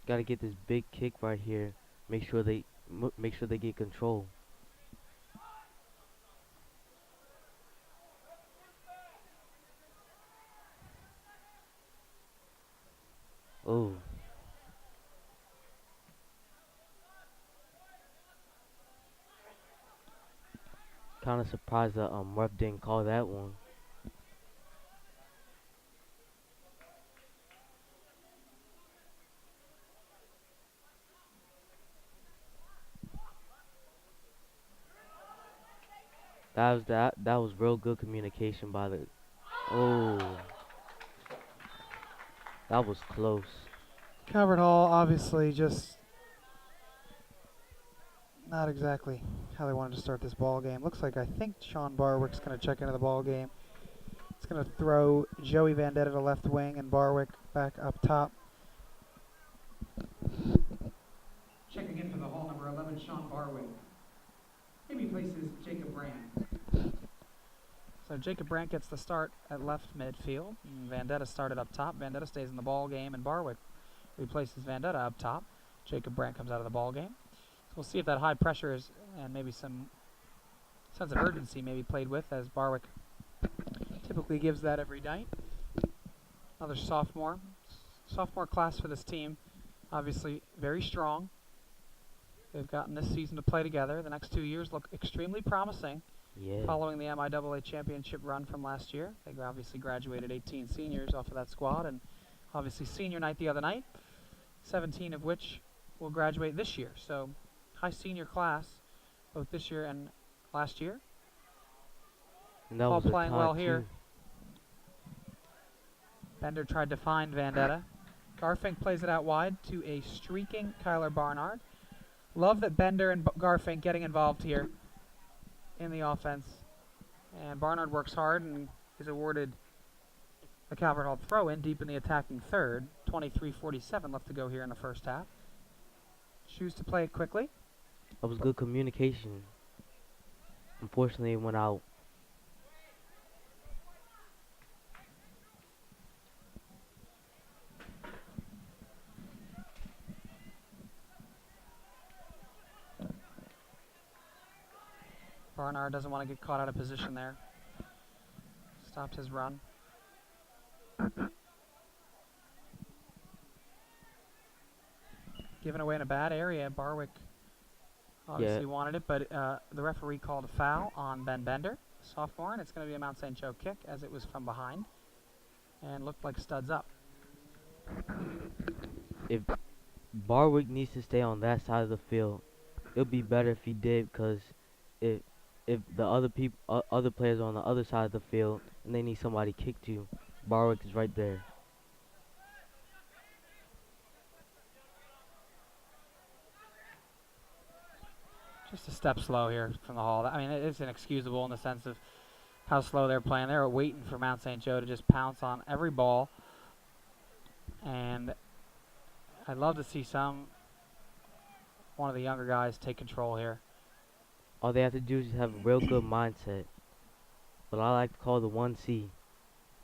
Gotta get this big kick right here. Make sure they get control. Oh, kind of surprised that ref didn't call that one. That was real good communication by the. Oh, that was close. Calvert Hall obviously just not exactly how they wanted to start this ball game. Looks like I think Sean Barwick's going to check into the ball game. It's going to throw Joey Vandetta to left wing and Barwick back up top. Checking in for the Hall, number 11, Sean Barwick. He replaces Jacob Brand. So Jacob Brandt gets the start at left midfield. Vandetta started up top. Vandetta stays in the ball game, and Barwick replaces Vandetta up top. Jacob Brandt comes out of the ball game. So we'll see if that high pressure is, and maybe some sense of urgency maybe played with, as Barwick typically gives that every night. Another sophomore class for this team. Obviously very strong. They've gotten this season to play together. The next 2 years look extremely promising. Yeah. Following the MIAA championship run from last year, they obviously graduated 18 seniors off of that squad, and obviously senior night the other night, 17 of which will graduate this year. So high senior class, both this year and last year. And that All was a playing tie well too. here. Bender tried to find Vandetta. Garfink plays it out wide to a streaking Kyler Barnard. Love that Bender and Garfink getting involved here in the offense. And Barnard works hard and is awarded the Calvert Hall throw-in deep in the attacking third. 23:47 left to go here in the first half. Choose to play it quickly. That was good communication. Unfortunately, it went out. Barnard doesn't want to get caught out of position there. Stopped his run. Given away in a bad area. Barwick obviously wanted it, but the referee called a foul on Ben Bender, sophomore, and it's going to be a Mount St. Joe kick as it was from behind and looked like studs up. If Barwick needs to stay on that side of the field, it'll be better if he did, because if the other players are on the other side of the field and they need somebody kick to, Barwick is right there. Just a step slow here from the Hall. I mean, it's inexcusable in the sense of how slow they're playing. They're waiting for Mount St. Joe to just pounce on every ball. And I'd love to see one of the younger guys take control here. All they have to do is have a real good mindset. What I like to call the 1C,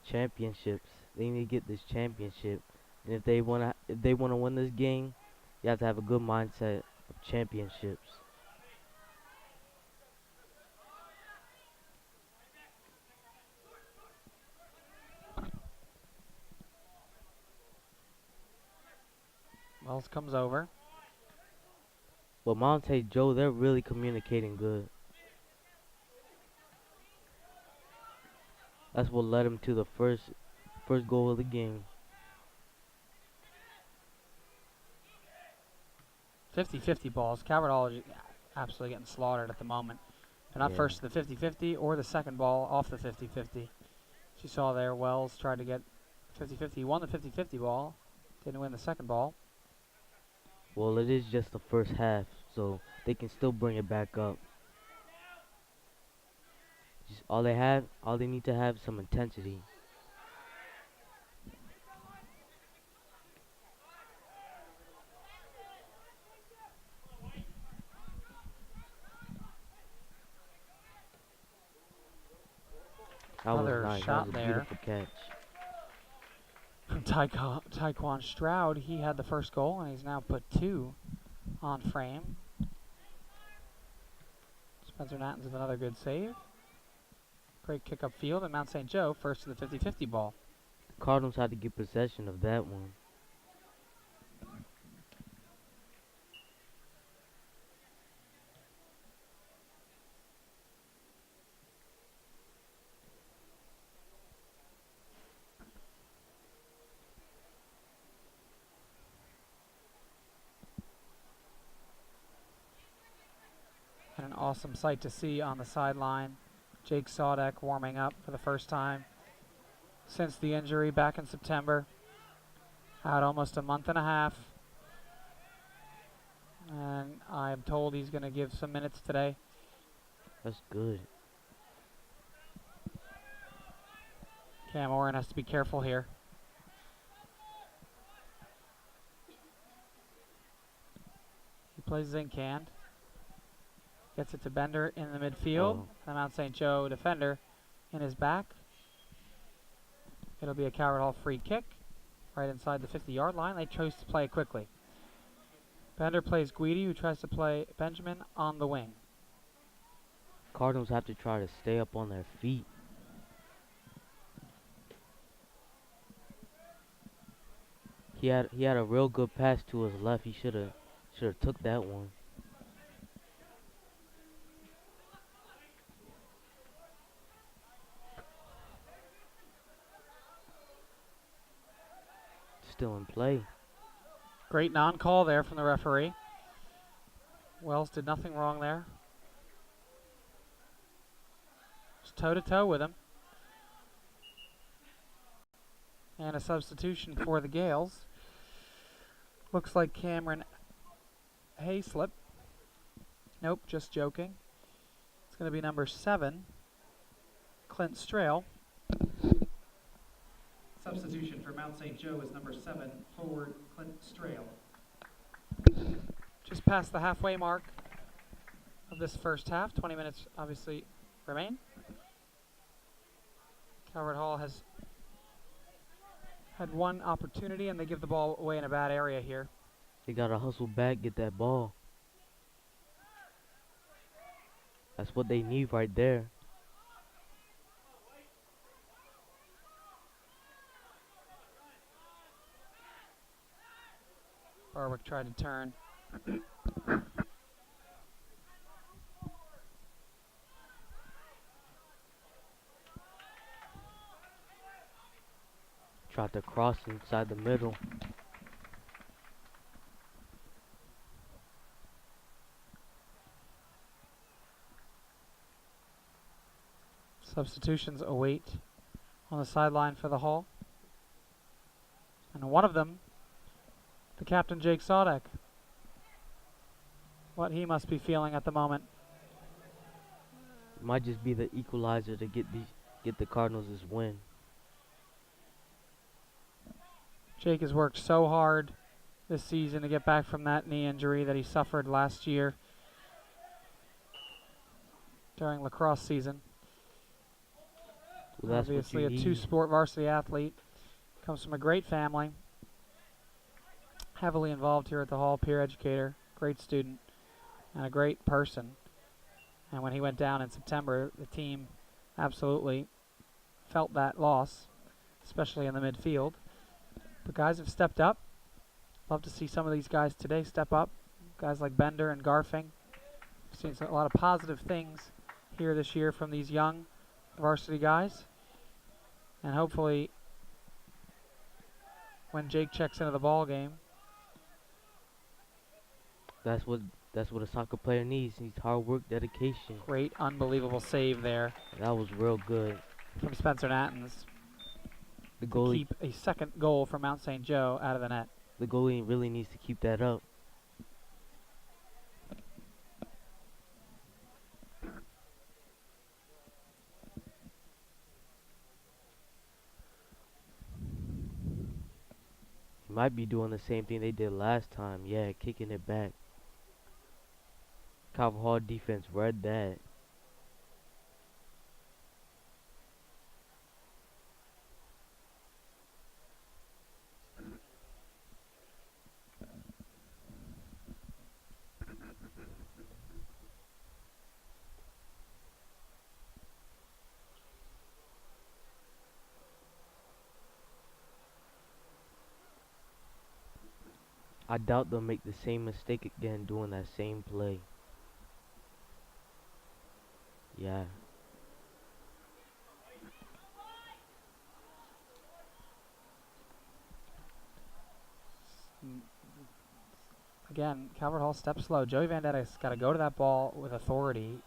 championships. They need to get this championship. And if they wanna win this game, you have to have a good mindset of championships. Wells comes over. But Monte Joe, they're really communicating good. That's what led him to the first goal of the game. 50-50 balls. Calvert Hall is absolutely getting slaughtered at the moment. They're not first to the 50-50 or the second ball off the 50-50. As you saw there, Wells tried to get 50-50. He won the 50-50 ball. Didn't win the second ball. Well, it is just the first half, so they can still bring it back up. Just all they need to have some intensity. That Another was nice. shot That was a there. beautiful catch. from Taekwon Stroud. He had the first goal, and he's now put 2 on frame. Spencer Nattens with another good save. Great kick up field, and Mount St. Joe first to the 50-50 ball. Cardinals had to get possession of that one. And an awesome sight to see on the sideline. Jake Sodek warming up for the first time since the injury back in September. Out almost a month and a half. And I'm told he's going to give some minutes today. That's good. Cam Oren has to be careful here. He plays zinc hand. Gets it to Bender in the midfield. The Mount St. Joe defender in his back. It'll be a Calvert Hall free kick right inside the 50-yard line. They chose to play it quickly. Bender plays Guidi, who tries to play Benjamin on the wing. Cardinals have to try to stay up on their feet. He had a real good pass to his left. He should have took that one. Still in play. Great non-call there from the referee. Wells did nothing wrong there. Just toe-to-toe with him. And a substitution for the Gales. Looks like Cameron Hayslip. Nope, just joking. It's going to be number 7, Clint Strail. Substitution for Mount St. Joe is number 7, forward Clint Strail. Just past the halfway mark of this first half. 20 minutes obviously remain. Calvert Hall has had one opportunity, and they give the ball away in a bad area here. They got to hustle back, get that ball. That's what they need right there. Barwick tried to turn. Tried to cross inside the middle. Substitutions await on the sideline for the Hall. And one of them, the captain, Jake Sodek. What he must be feeling at the moment. It might just be the equalizer to get the Cardinals this win. Jake has worked so hard this season to get back from that knee injury that he suffered last year during lacrosse season. Well, that's obviously what a you need. two-sport varsity athlete. Comes from a great family. Heavily involved here at the Hall, peer educator, great student, and a great person. And when he went down in September, the team absolutely felt that loss, especially in the midfield. But guys have stepped up. Love to see some of these guys today step up. Guys like Bender and Garfing. We've seen a lot of positive things here this year from these young varsity guys. And hopefully, when Jake checks into the ball game, That's what a soccer player needs. He needs hard work, dedication. great, unbelievable save there That was real good. from Spencer Nattens The to goalie, keep a second goal for Mount St. Joe out of the net. the goalie really needs to keep that up. He might be doing the same thing they did last time. Yeah, kicking it back. Calvert Hall defense read that. I doubt they'll make the same mistake again doing that same play. Yeah. Again, Calvert Hall steps slow. Joey Vendetta's got to go to that ball with authority.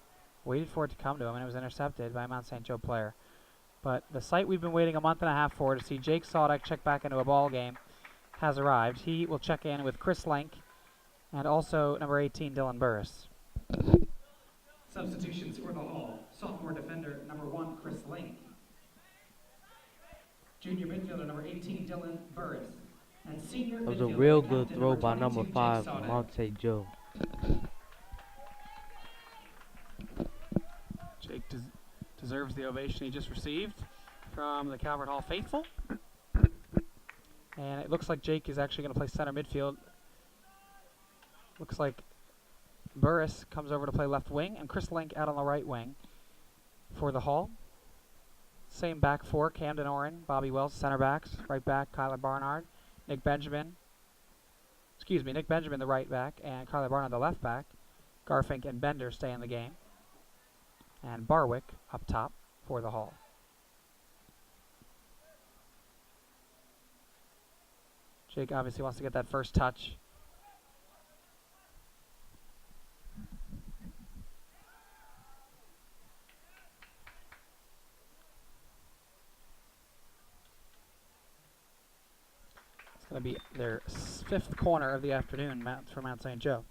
Waited for it to come to him, and it was intercepted by a Mount St. Joe player. But the sight we've been waiting a month and a half for to see Jake Sodak check back into a ball game has arrived. He will check in with Chris Link and also number 18, Dylan Burris. Substitutions for the Hall. Sophomore defender number 1, Chris Link. Junior midfielder number 18, Dylan Burris. And senior That was a midfielder real captain good throw by number 22, 5, Jake Sodak. Monte Joe. Jake deserves the ovation he just received from the Calvert Hall faithful. And it looks like Jake is actually going to play center midfield. Looks like Burris comes over to play left wing, and Chris Link out on the right wing for the Hall. Same back four, Camden Oren, Bobby Wells, center backs. Right back, Kyler Barnard, Nick Benjamin, the right back, and Kyler Barnard, the left back. Garfink and Bender stay in the game. And Barwick up top for the Hall. Jake obviously wants to get that first touch. It's going to be their 5th corner of the afternoon for Mount St. Joe.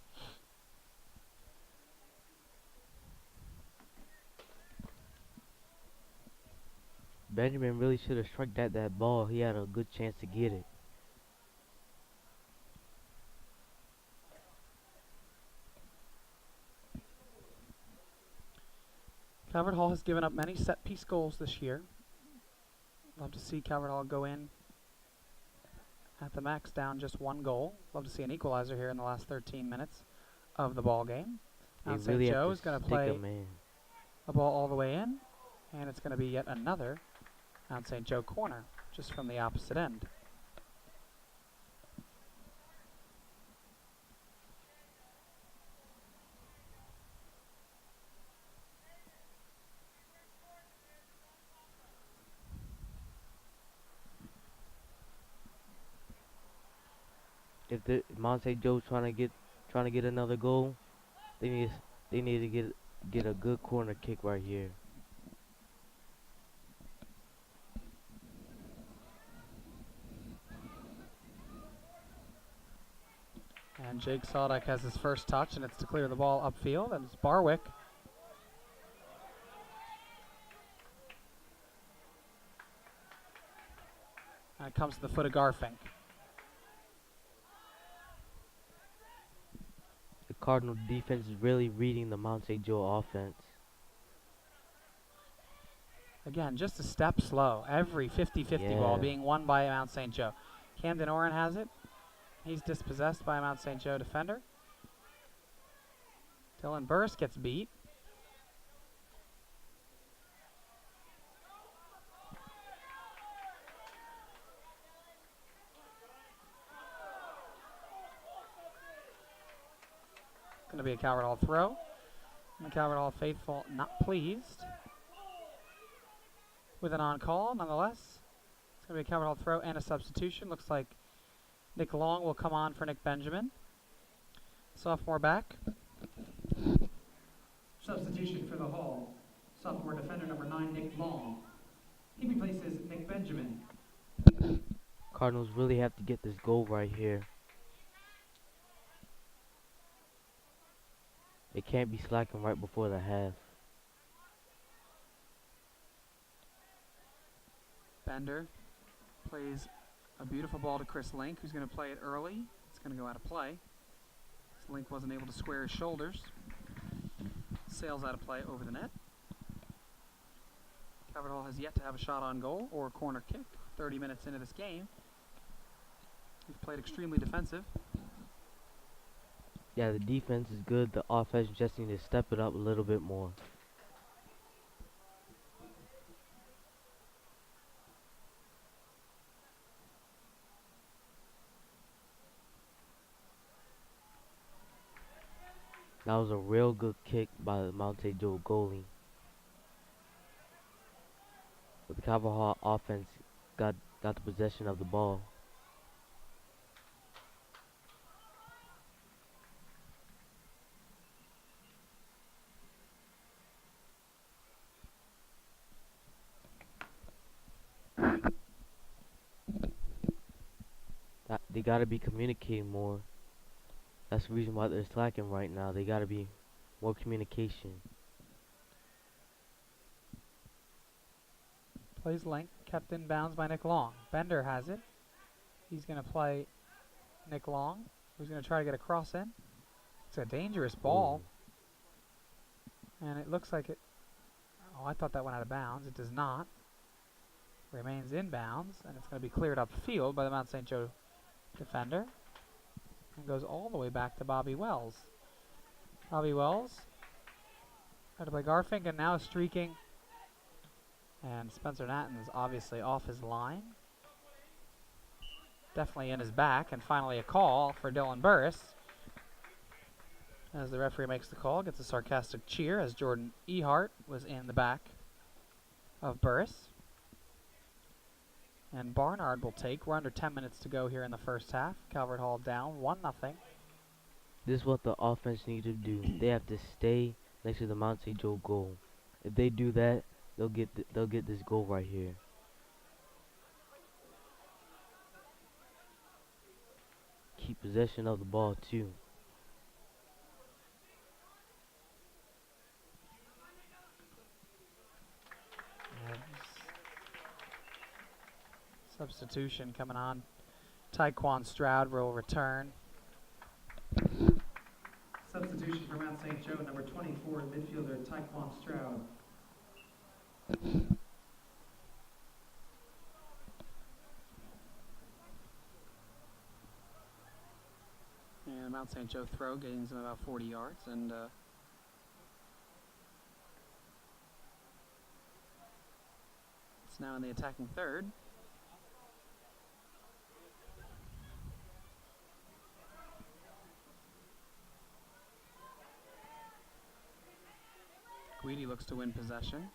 Benjamin really should have struck that ball. He had a good chance to get it. Calvert Hall has given up many set-piece goals this year. Love to see Calvert Hall go in at the max down just 1 goal. Love to see an equalizer here in the last 13 minutes of the ball game. Mount St. Joe is going to play a ball all the way in, and it's going to be yet another Mount St. Joe corner, just from the opposite end. If the Mount St. Joe's trying to get another goal, they need to get a good corner kick right here. And Jake Sodak has his first touch, and it's to clear the ball upfield, and it's Barwick. And it comes to the foot of Garfink. The Cardinal defense is really reading the Mount St. Joe offense. Again, just a step slow. Every 50-50 ball being won by Mount St. Joe. Camden Oren has it. He's dispossessed by a Mount St. Joe defender. Dylan Burris gets beat. Going to be a Calvert Hall throw. And the Calvert Hall faithful not pleased with an on-call, nonetheless. It's going to be a Calvert Hall throw and a substitution. Looks like Nick Long will come on for Nick Benjamin. Sophomore back. Substitution for the Hall. Sophomore defender number 9, Nick Long. He replaces Nick Benjamin. Cardinals really have to get this goal right here. They can't be slacking right before the half. Bender plays a beautiful ball to Chris Link, who's going to play it early. It's going to go out of play. Link wasn't able to square his shoulders. Sails out of play over the net. Calvert Hall has yet to have a shot on goal or a corner kick. 30 minutes into this game. We've played extremely defensive. Yeah, the defense is good. The offense just need to step it up a little bit more. That was a real good kick by the Mount St. Joe goalie. But the Calvert Hall offense got the possession of the ball. They gotta be communicating more. That's the reason why they're slacking right now. They gotta be more communication. Plays link, kept in bounds by Nick Long. Bender has it. He's going to play Nick Long, who's going to try to get a cross in. It's a dangerous ball. Ooh. And it looks like it... Oh, I thought that went out of bounds. It does not. Remains in bounds, and it's going to be cleared upfield by the Mount St. Joe defender. And goes all the way back to Bobby Wells. Bobby Wells tried to play Garfink, and now streaking. And Spencer Natton is obviously off his line. Definitely in his back, and finally a call for Dylan Burris. As the referee makes the call, gets a sarcastic cheer as Jordan Ehart was in the back of Burris. And Barnard will take. We're under 10 minutes to go here in the first half. Calvert Hall down 1-0. This is what the offense needs to do. They have to stay next to the Mount St. Joe goal. If they do that, they'll get this goal right here. Keep possession of the ball too. Substitution coming on. Taekwon Stroud will return. Substitution for Mount St. Joe, number 24, midfielder Taekwon Stroud. And Mount St. Joe throw gains him about 40 yards, and it's now in the attacking third. Guidi looks to win possession.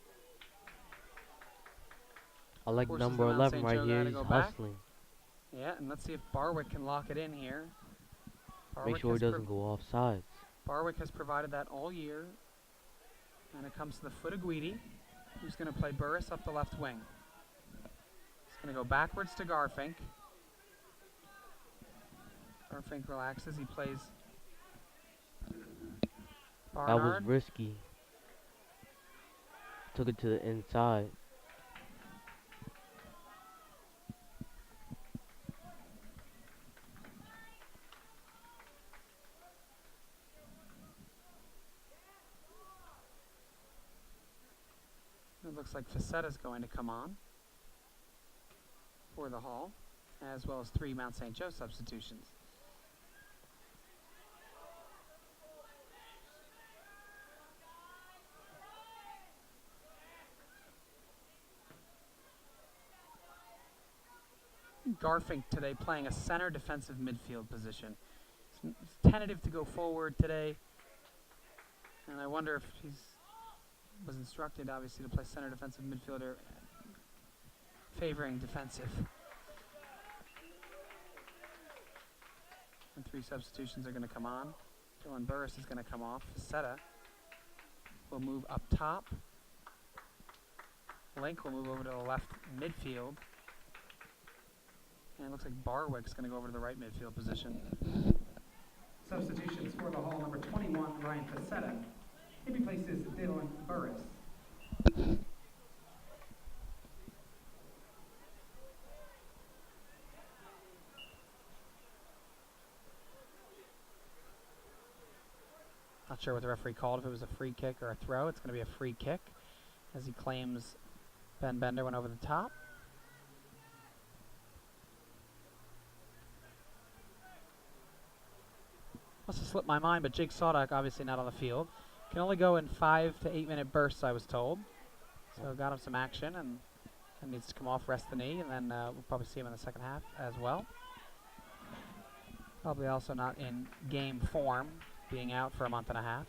I like number 11 right here. He's hustling. Yeah, and let's see if Barwick can lock it in here. Make sure he doesn't go off sides. Barwick has provided that all year. And it comes to the foot of Guidi, who's going to play Burris up the left wing. He's going to go backwards to Garfink. Garfink relaxes. He plays Barnard. That was risky. Took it to the inside. It looks like Facetta's going to come on for the Hall, as well as 3 Mount St. Joe substitutions. Garfink today playing a center defensive midfield position. He's tentative to go forward today, and I wonder if he's was instructed, obviously, to play center defensive midfielder, favoring defensive. And 3 substitutions are going to come on. Dylan Burris is going to come off. Facetta will move up top. Link will move over to the left midfield. And it looks like Barwick's going to go over to the right midfield position. Substitutions for the Hall, number 21, Ryan Facetta. He replaces Dylan Burris. Not sure what the referee called, if it was a free kick or a throw. It's going to be a free kick as he claims Ben Bender went over the top. Must have slipped my mind, but Jake Saudak obviously not on the field. Can only go in 5 to 8 minute bursts, I was told. So got him some action, and needs to come off, rest the knee, and then we'll probably see him in the second half as well. Probably also not in game form being out for a month and a half.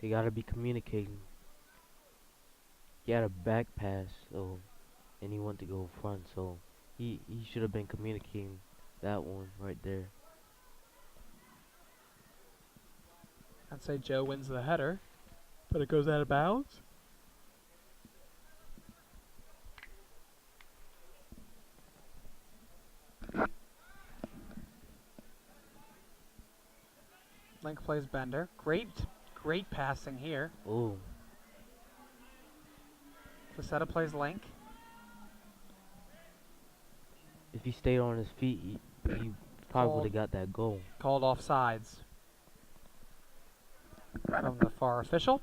They gotta be communicating. He had a back pass, so and he wanted to go front, so he should have been communicating that one right there. I'd say Joe wins the header, but it goes out of bounds. Link plays Bender. Great passing here. Oh, Facetta plays Link. if he stayed on his feet, he probably would have got that goal. Called offsides from the far official.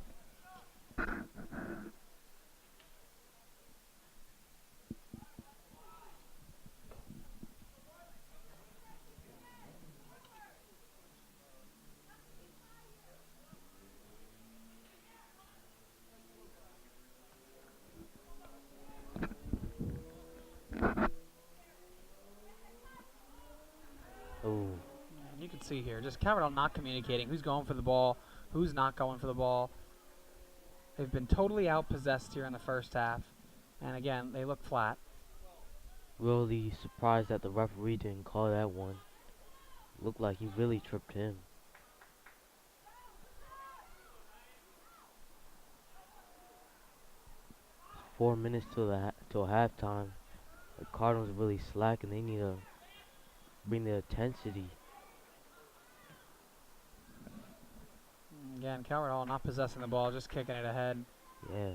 Oh, And you can see here, just Calvert Hall not communicating. Who's going for the ball? Who's not going for the ball? They've been totally outpossessed here in the first half. And again, they look flat. really surprised that the referee didn't call that one. Looked like he really tripped him. It's 4 minutes till halftime. The Cardinals really slacking. They need to bring the intensity. Again, Calvert Hall not possessing the ball, just kicking it ahead. Yeah.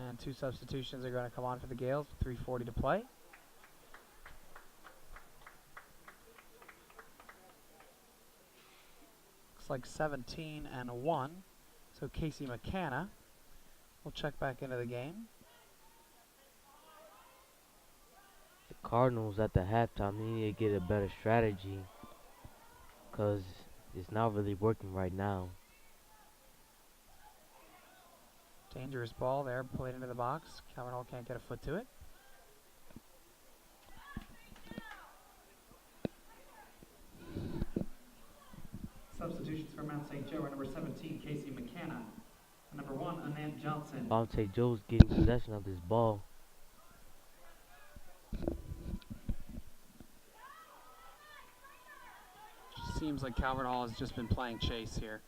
And 2 substitutions are going to come on for the Gales with 3:40 to play. Looks like 17-1. So Casey McCanna will check back into the game. The Cardinals at the halftime, they need to get a better strategy. Because it's not really working right now. Dangerous ball there, played into the box. Calvert Hall can't get a foot to it. Substitutions for Mount St. Joe are number 17, Casey McCanna, and number 1, Anant Johnson. Bonte Joe's getting possession of this ball. Seems like Calvert Hall has just been playing chase here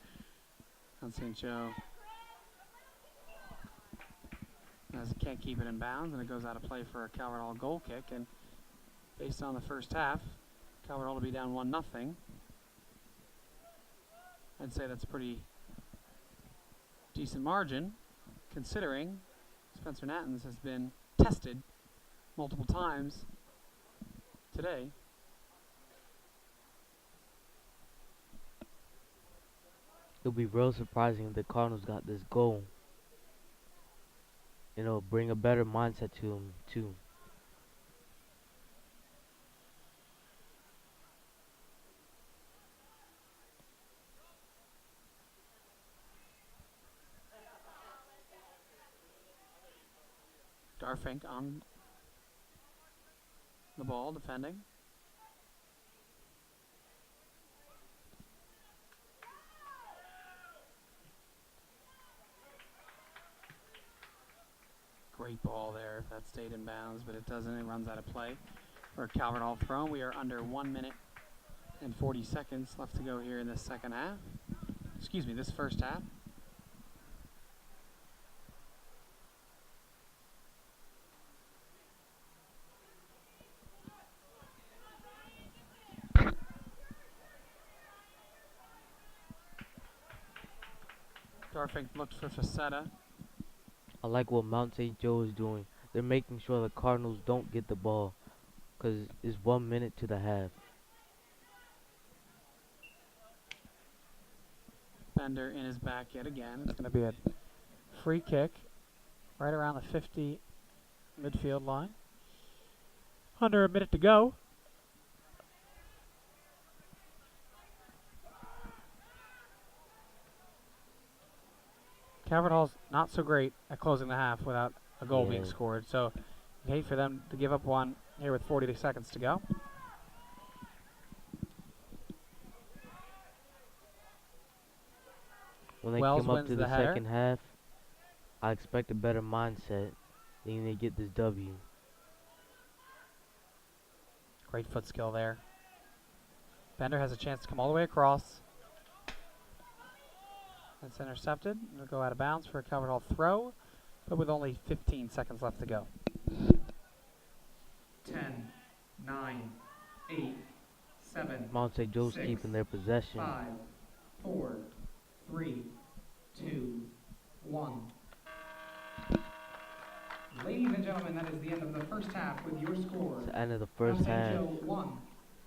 on St. Joe. As it can't keep it in bounds, and it goes out of play for a Calvert Hall goal kick. And based on the first half, Calvert Hall to be down 1-0. I'd say that's a pretty decent margin, considering Spencer Nattens has been tested multiple times today. It'll be real surprising if the Cardinals got this goal. It'll bring a better mindset to them, too. Darfink on the ball, defending. Great ball there if that stayed in bounds, but it doesn't. It runs out of play for a Calvert Hall throw. We are under 1 minute and 40 seconds left to go here in this second half. Excuse me, this first half. Darfink looked for Facetta. I like what Mount St. Joe is doing. They're making sure the Cardinals don't get the ball. Because it's 1 minute to the half. Bender in his back yet again. It's going to be a free kick right around the 50 midfield line. Under a minute to go. Calvert Hall's not so great at closing the half without a goal being Yeah. scored. So you hate for them to give up one here with 40 seconds to go. When they Wells came up wins to the the header. second half, I expect a better mindset. Then they get this W. Great foot skill there. Bender has a chance to come all the way across. That's intercepted. It'll go out of bounds for a Calvert Hall throw, but with only 15 seconds left to go. 10, 9, 8, 7, Mount St. Joe's 6, keeping their possession. 5, 4, 3, 2, 1. Ladies and gentlemen, that is the end of the first half with your score. It's the end of the first Mount St. half. Joe 1,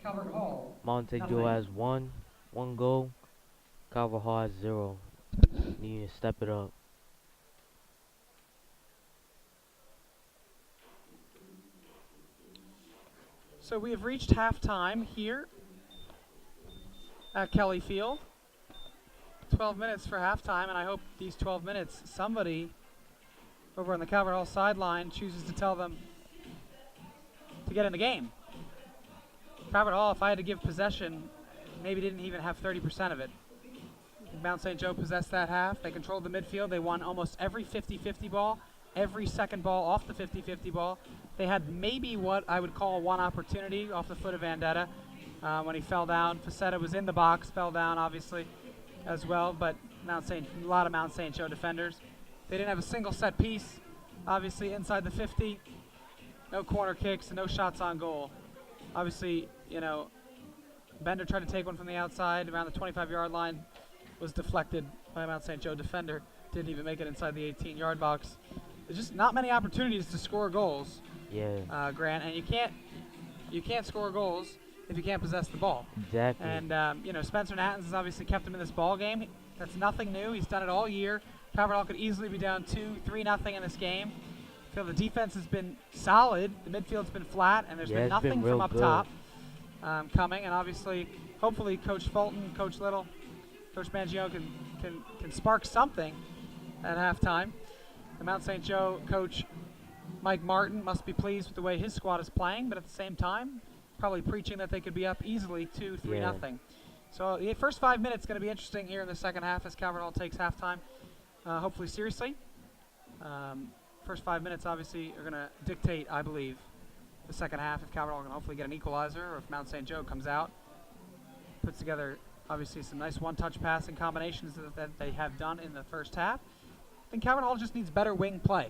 Calvert Hall Mount St. Joe nothing. has one goal. Calvert Hall has 0. You need to step it up. So we have reached halftime here at Kelly Field. 12 minutes for halftime, and I hope these 12 minutes somebody over on the Calvert Hall sideline chooses to tell them to get in the game. Calvert Hall, if I had to give possession, maybe didn't even have 30% of it. Mount St. Joe possessed that half. They controlled the midfield. They won almost every 50-50 ball, every second ball off the 50-50 ball. They had maybe what I would call one opportunity off the foot of Vendetta when he fell down. Facetta was in the box, fell down obviously as well, but a lot of Mount St. Joe defenders. They didn't have a single set piece, obviously inside the 50. No corner kicks and no shots on goal. Obviously, Bender tried to take one from the outside around the 25-yard line, was deflected by a Mount St. Joe defender. Didn't even make it inside the 18-yard box. There's just not many opportunities to score goals, Yeah. Grant, and you can't score goals if you can't possess the ball. Exactly. And Spencer Nattons has obviously kept him in this ball game. That's nothing new. He's done it all year. Calvert Hall could easily be down 2-3-0 in this game. I feel the defense has been solid. The midfield's been flat, and there's been nothing from up top coming. And obviously, hopefully, Coach Fulton, Coach Little, Coach Mangio can spark something at halftime. The Mount St. Joe coach Mike Martin must be pleased with the way his squad is playing, but at the same time, probably preaching that they could be up easily 2-3-0. So the first 5 minutes going to be interesting here in the second half as Calvert Hall takes halftime, hopefully seriously. First 5 minutes obviously are going to dictate, I believe, the second half. If Calvert Hall can hopefully get an equalizer, or if Mount St. Joe comes out, puts together obviously some nice one-touch passing combinations that they have done in the first half. I think Calvert Hall just needs better wing play.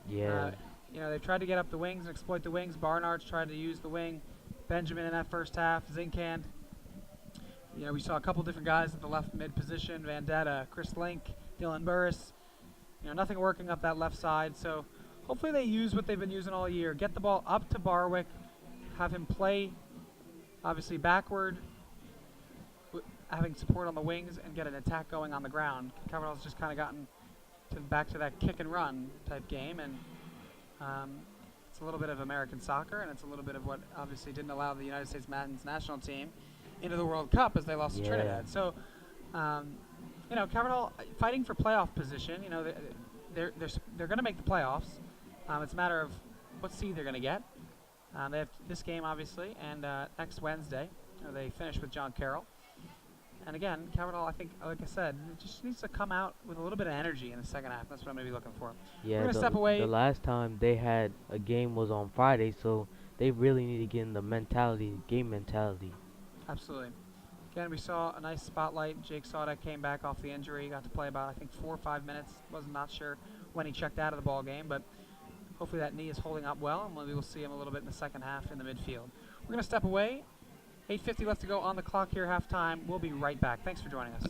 Yeah. They've tried to get up the wings and exploit the wings. Barnard's tried to use the wing. Benjamin in that first half. Zinkand. We saw a couple different guys at the left mid position. Vendetta, Chris Link, Dylan Burris. Nothing working up that left side. So hopefully they use what they've been using all year. Get the ball up to Barwick. Have him play, obviously, backward. Having support on the wings and get an attack going on the ground. Calvert Hall's just kind of gotten back to that kick and run type game, and it's a little bit of American soccer, and it's a little bit of what obviously didn't allow the United States men's national team into the World Cup as they lost to Trinidad. So, Calvert Hall fighting for playoff position. They're going to make the playoffs. It's a matter of what seed they're going to get. They have this game obviously, and next Wednesday they finish with John Carroll. And again, Calvert Hall, I think, like I said, it just needs to come out with a little bit of energy in the second half. That's what I'm going to be looking for. Yeah. We're going to step away. The last time they had a game was on Friday, so they really need to get in the game mentality. Absolutely. Again, we saw a nice spotlight. Jake Saudak came back off the injury. Got to play about, I think, 4 or 5 minutes. Not sure when he checked out of the ball game, but hopefully that knee is holding up well, and maybe we'll see him a little bit in the second half in the midfield. We're going to step away. 8:50 left to go on the clock here, halftime. We'll be right back. Thanks for joining us.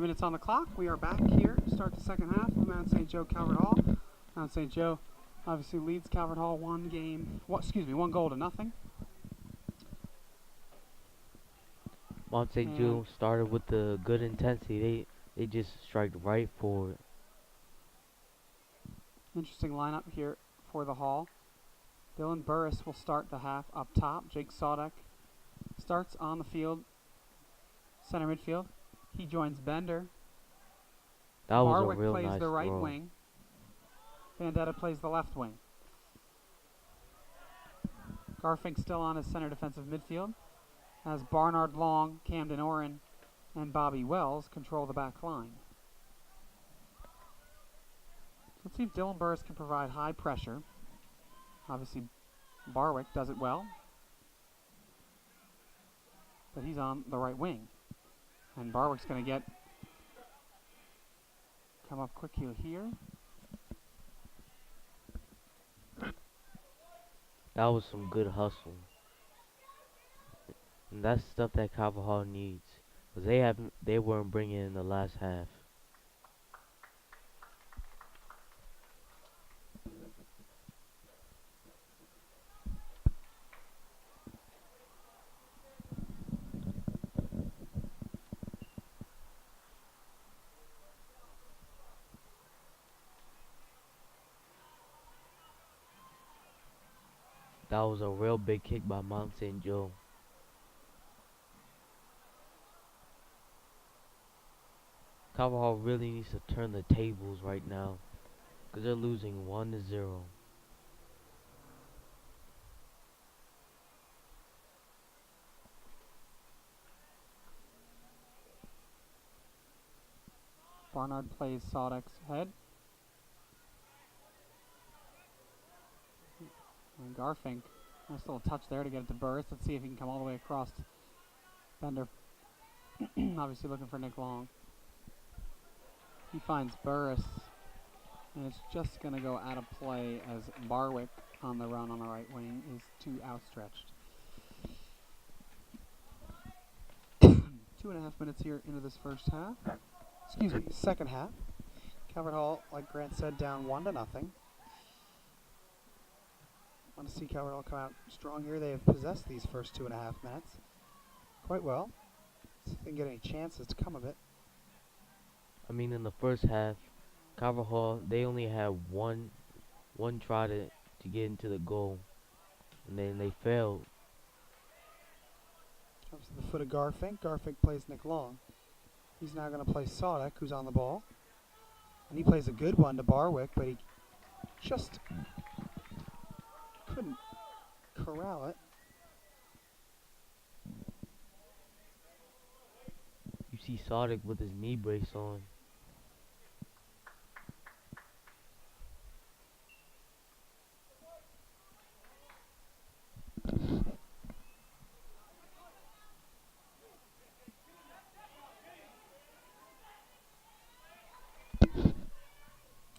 minutes on the clock. We are back here. Start the second half of Mount St. Joe, Calvert Hall. Mount St. Joe obviously leads Calvert Hall one goal to nothing. Mount St. Joe started with the good intensity. They just strike right forward. Interesting lineup here for the Hall. Dylan Burris will start the half up top. Jake Sodek starts on the field, center midfield. He joins Bender. That was Barwick a real plays nice the right throw. wing. Vendetta plays the left wing. Garfink still on his center defensive midfield, as Barnard Long, Camden Oren, and Bobby Wells control the back line. Let's see if Dylan Burris can provide high pressure. Obviously, Barwick does it well, but he's on the right wing. And Barwick's going to come up quick here. That was some good hustle. And that's stuff that Calvert Hall needs. Because they weren't bringing in the last half. That was a real big kick by Mount St. Joe. Calvert Hall really needs to turn the tables right now. Because they're losing 1-0. Barnard plays Sodek's head. And Garfink, nice little touch there to get it to Burris. Let's see if he can come all the way across. Bender, obviously looking for Nick Long. He finds Burris, and it's just going to go out of play as Barwick on the run on the right wing is too outstretched. 2.5 minutes here into this first half. Second half. Calvert Hall, like Grant said, down 1-0. Want to see Calvert Hall come out strong here. They have possessed these first 2.5 minutes quite well. See if they can get any chances to come of it. I mean, in the first half, Calvert Hall, they only had one try to get into the goal. And then they failed. Comes to the foot of Garfink. Garfink plays Nick Long. He's now going to play Sodek, who's on the ball. And he plays a good one to Barwick, but he just couldn't corral it. You see Sodic with his knee brace on.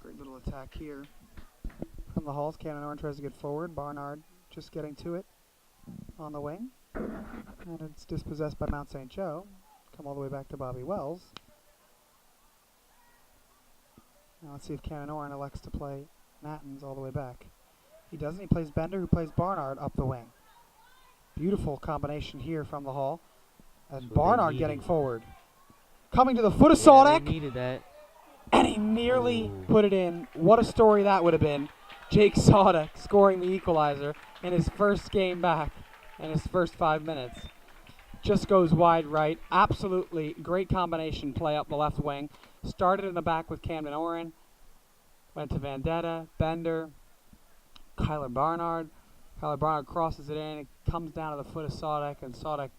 Great little attack here from the Halls. Cannon Orange tries to get forward. Barnard just getting to it on the wing. And it's dispossessed by Mount St. Joe. Come all the way back to Bobby Wells. Now let's see if Cannon Orange elects to play Nattens all the way back. He doesn't. He plays Bender, who plays Barnard up the wing. Beautiful combination here from the Hall. And Barnard getting forward. Coming to the foot of Sodek. They needed that. And he nearly put it in. What a story that would have been. Jake Sodek scoring the equalizer in his first game back in his first 5 minutes. Just goes wide right. Absolutely great combination play up the left wing. Started in the back with Camden Oren. Went to Vendetta, Bender, Kyler Barnard. Kyler Barnard crosses it in. It comes down to the foot of Sodek, and Sodek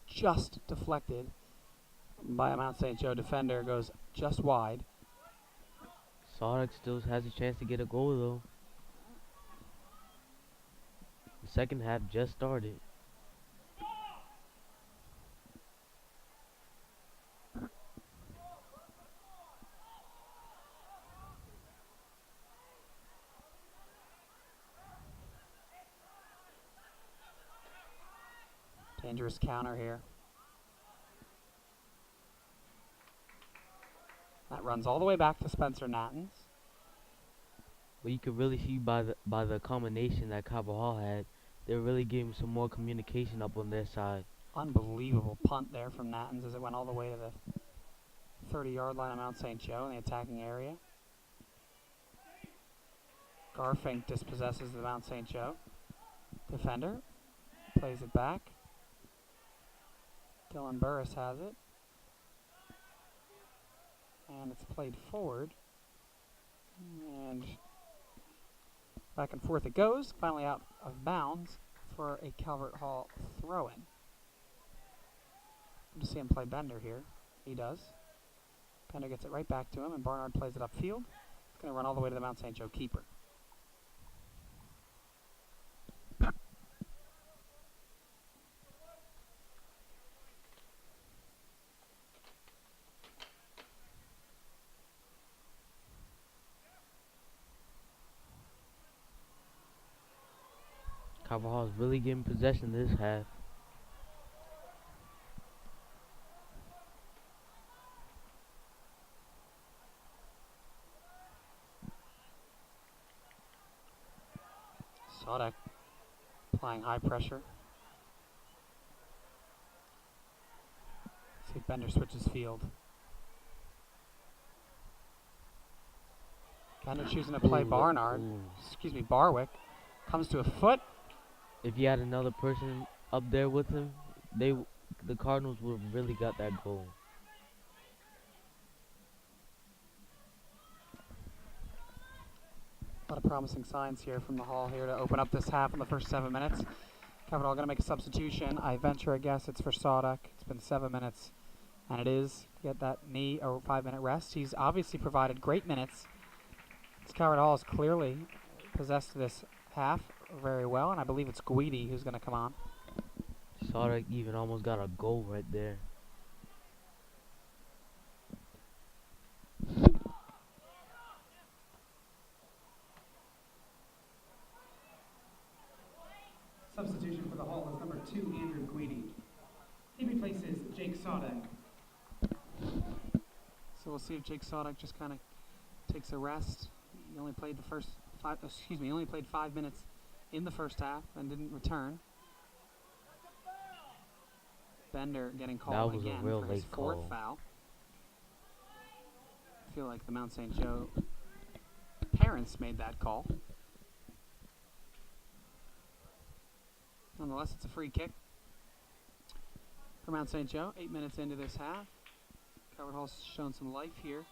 just deflected by a Mount St. Joe defender. Goes just wide. Sodic still has a chance to get a goal, though. The second half just started. Dangerous counter here. That runs all the way back to Spencer Nattens. But you could really see by the combination that Calvert Hall had, they're really getting some more communication up on their side. Unbelievable punt there from Nattens as it went all the way to the 30-yard line of Mount St. Joe in the attacking area. Garfink dispossesses the Mount St. Joe defender, plays it back. Dylan Burris has it. And it's played forward. And back and forth it goes, finally out of bounds for a Calvert Hall throw-in. Good to see him play Bender here. He does. Bender gets it right back to him, and Barnard plays it upfield. It's going to run all the way to the Mount St. Joe keeper. Calvert Hall's really getting possession this half. Sodak applying high pressure. See if Bender switches field. Bender choosing to play Barnard. Excuse me, Barwick. Comes to a foot. If you had another person up there with him, the Cardinals would have really got that goal. A lot of promising signs here from the Hall here to open up this half in the first 7 minutes. Calvert Hall going to make a substitution. I venture a guess it's for Sodak. It's been 7 minutes, and it is. Get that knee or 5-minute rest. He's obviously provided great minutes. Calvert Hall has clearly possessed this half very well, and I believe it's Guidi who's going to come on. Sodak even almost got a goal right there. Substitution for the Hall is number 2, Andrew Guidi. He replaces Jake Sodak. So we'll see if Jake Sodak just kind of takes a rest. He only played he only played 5 minutes in the first half and didn't return. Bender getting called again for his 4th foul. I feel like the Mount St. Joe parents made that call. Nonetheless, it's a free kick for Mount St. Joe. 8 minutes into this half. Calvert Hall's shown some life here.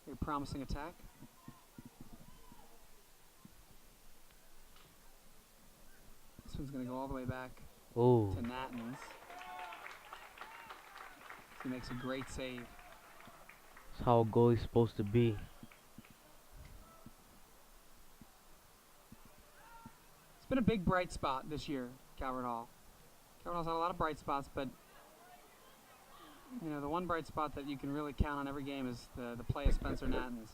Very promising attack. This one's going to go all the way back to Nattens. He makes a great save. That's how a goalie's supposed to be. It's been a big bright spot this year, Calvert Hall. Calvert Hall's had a lot of bright spots, but you know, the one bright spot that you can really count on every game is the play of Spencer Nattens.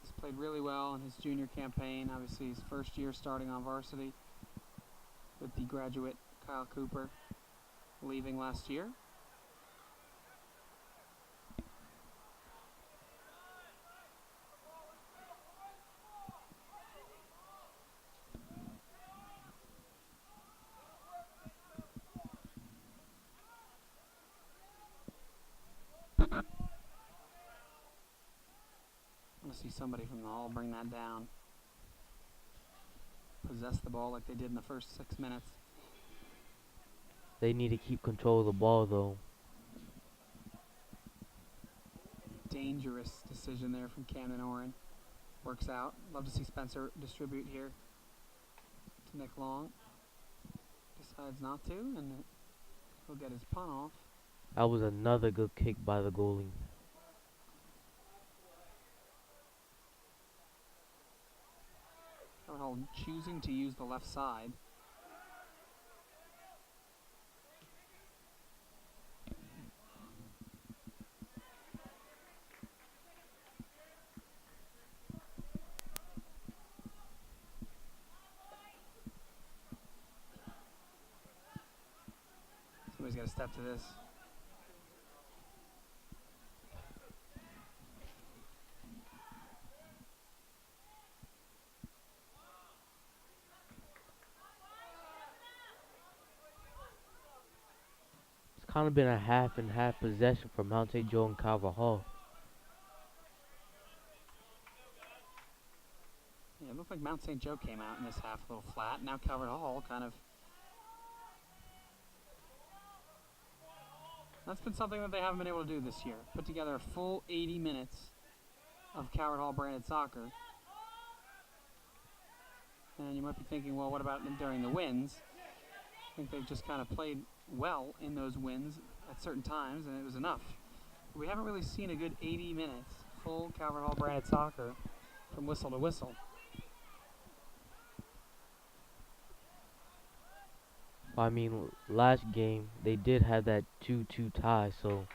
He's played really well in his junior campaign. Obviously, his first year starting on varsity with the graduate Kyle Cooper leaving last year. I want to see somebody from the Hall bring that down. Possess the ball like they did in the first 6 minutes. They need to keep control of the ball, though. Dangerous decision there from Camden Oren. Works out. Love to see Spencer distribute here to Nick Long. Decides not to, and he'll get his punt off. That was another good kick by the goalie. Calvert Hall choosing to use the left side. Somebody's get a step to this. It's kind of been a half and half possession for Mount St. Joe and Calvert Hall. Yeah, it looked like Mount St. Joe came out in this half a little flat. Now Calvert Hall kind of... That's been something that they haven't been able to do this year. Put together a full 80 minutes of Calvert Hall branded soccer. And you might be thinking, well, what about during the wins? I think they've just kind of played well in those wins at certain times, and it was enough. We haven't really seen a good 80 minutes, full Calvert Hall branded soccer from whistle to whistle. I mean, last game they did have that 2-2 tie, so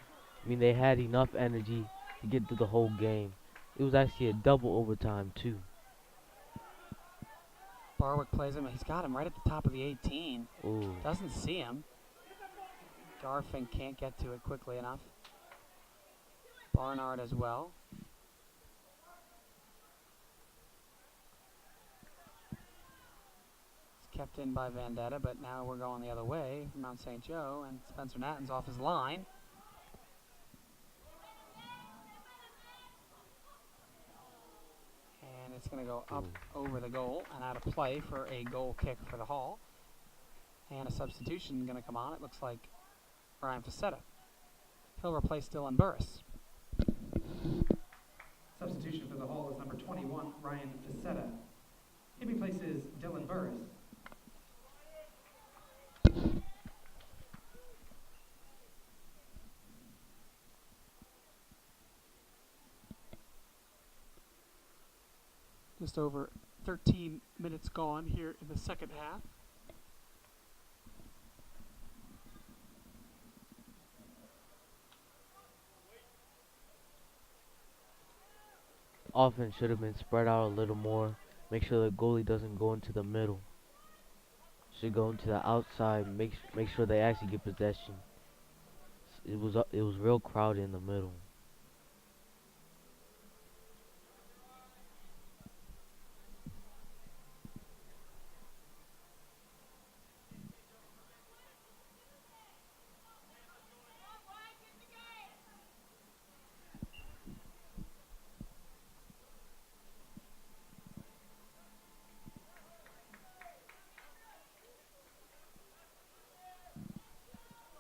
I mean they had enough energy to get through the whole game. It was actually a double overtime too. Barwick plays him. He's got him right at the top of the 18. Ooh. Doesn't see him. Garfin can't get to it quickly enough. Barnard as well. It's kept in by Vendetta, but now we're going the other way from Mount St. Joe, and Spencer Natton's off his line. And it's going to go up over the goal and out of play for a goal kick for the Hall. And a substitution going to come on. It looks like Ryan Facetta. He'll replace Dylan Burris. Substitution for the Hall is number 21, Ryan Facetta. He replaces Dylan Burris. Just over 13 minutes gone here in the second half. Offense should have been spread out a little more. Make sure the goalie doesn't go into the middle. Should go into the outside. Make sure they actually get possession. It was real crowded in the middle.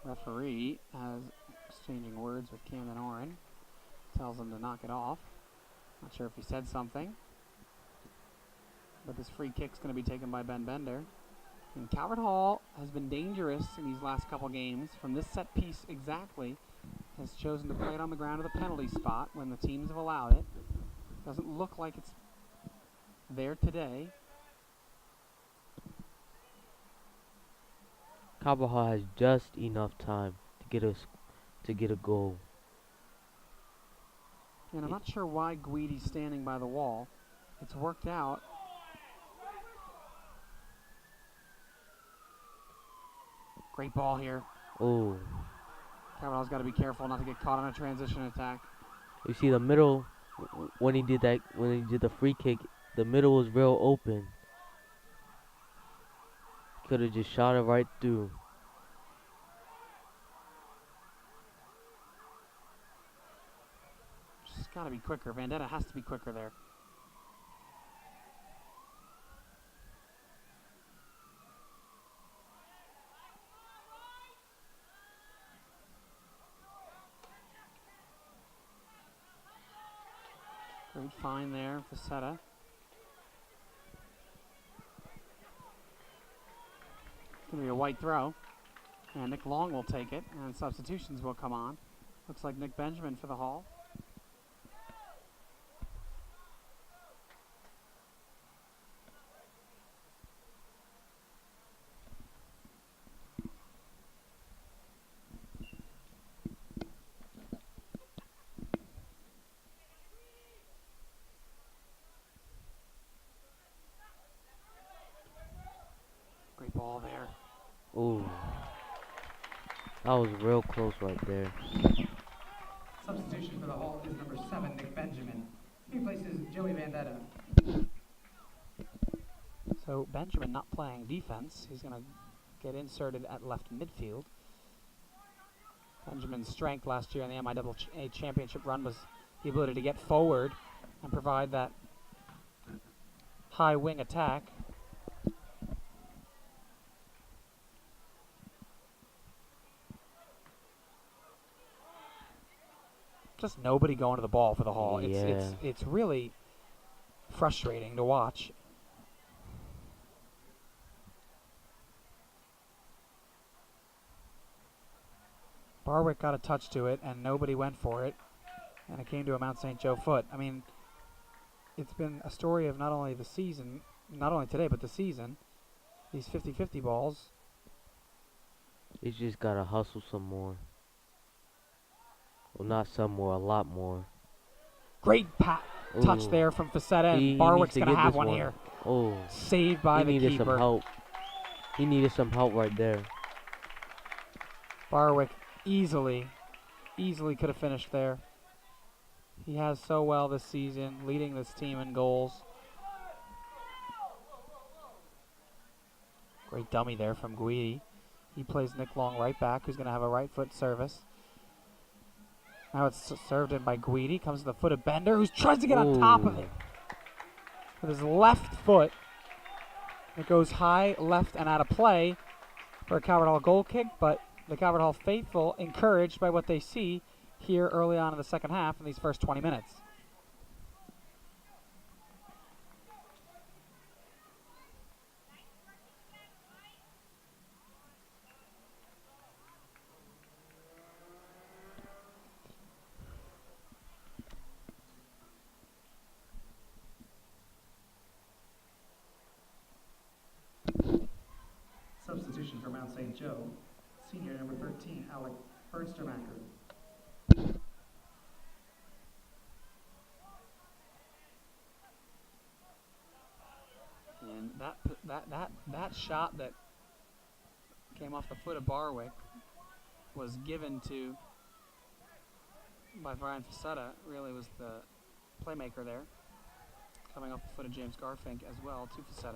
Referee has exchanging words with Camden Oren. Tells him to knock it off. Not sure if he said something. But this free kick's going to be taken by Ben Bender. And Calvert Hall has been dangerous in these last couple games. From this set piece exactly, has chosen to play it on the ground of the penalty spot when the teams have allowed it. Doesn't look like it's there today. Calvert Hall has just enough time to get a goal. And I'm not sure why Guidi's standing by the wall. It's worked out. Great ball here. Oh, Calvert Hall's got to be careful not to get caught on a transition attack. you see the middle when he did the free kick, the middle was real open. Could have just shot it right through. Just got to be quicker. Vendetta has to be quicker there. Great find there, Facetta. It's going to be a white throw. And Nick Long will take it, and substitutions will come on. Looks like Nick Benjamin for the Hall. Great ball there. Ooh. That was real close right there. Substitution for the Hall is number 7, Nick Benjamin. He replaces Joey Vandetta. So Benjamin not playing defense. He's going to get inserted at left midfield. Benjamin's strength last year in the MIAA championship run was the ability to get forward and provide that high wing attack. Just nobody going to the ball for the Hall. Yeah. It's really frustrating to watch. Barwick got a touch to it, and nobody went for it, and it came to a Mount St. Joe foot. I mean, it's been a story of not only the season, not only today, but the season. These 50-50 balls. You just gotta hustle some more. Well, not some more, a lot more. Great touch there from Facetta, and Barwick's going to have one here. Oh. Saved by the keeper. He needed some help. He needed some help right there. Barwick easily could have finished there. He has so well this season, leading this team in goals. Great dummy there from Guidi. He plays Nick Long right back, who's going to have a right foot service. Now it's served in by Guidi. Comes to the foot of Bender, who tries to get on top of it with his left foot. It goes high, left, and out of play for a Calvert Hall goal kick, but the Calvert Hall faithful encouraged by what they see here early on in the second half in these first 20 minutes. Substitution for Mount St. Joe, senior number 13, Alec Bernstermacher. And that shot that came off the foot of Barwick was given to by Brian Facetta. Really was the playmaker there, coming off the foot of James Garfink as well to Facetta.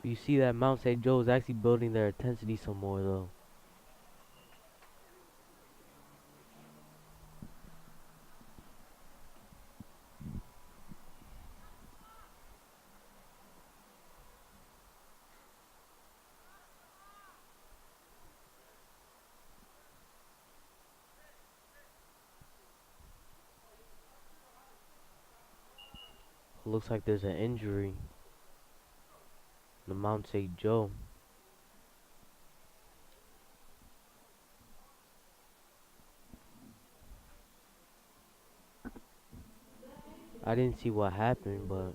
You see that Mount St. Joe is actually building their intensity some more, though. Looks like there's an injury. The Mount St. Joe. I didn't see what happened, but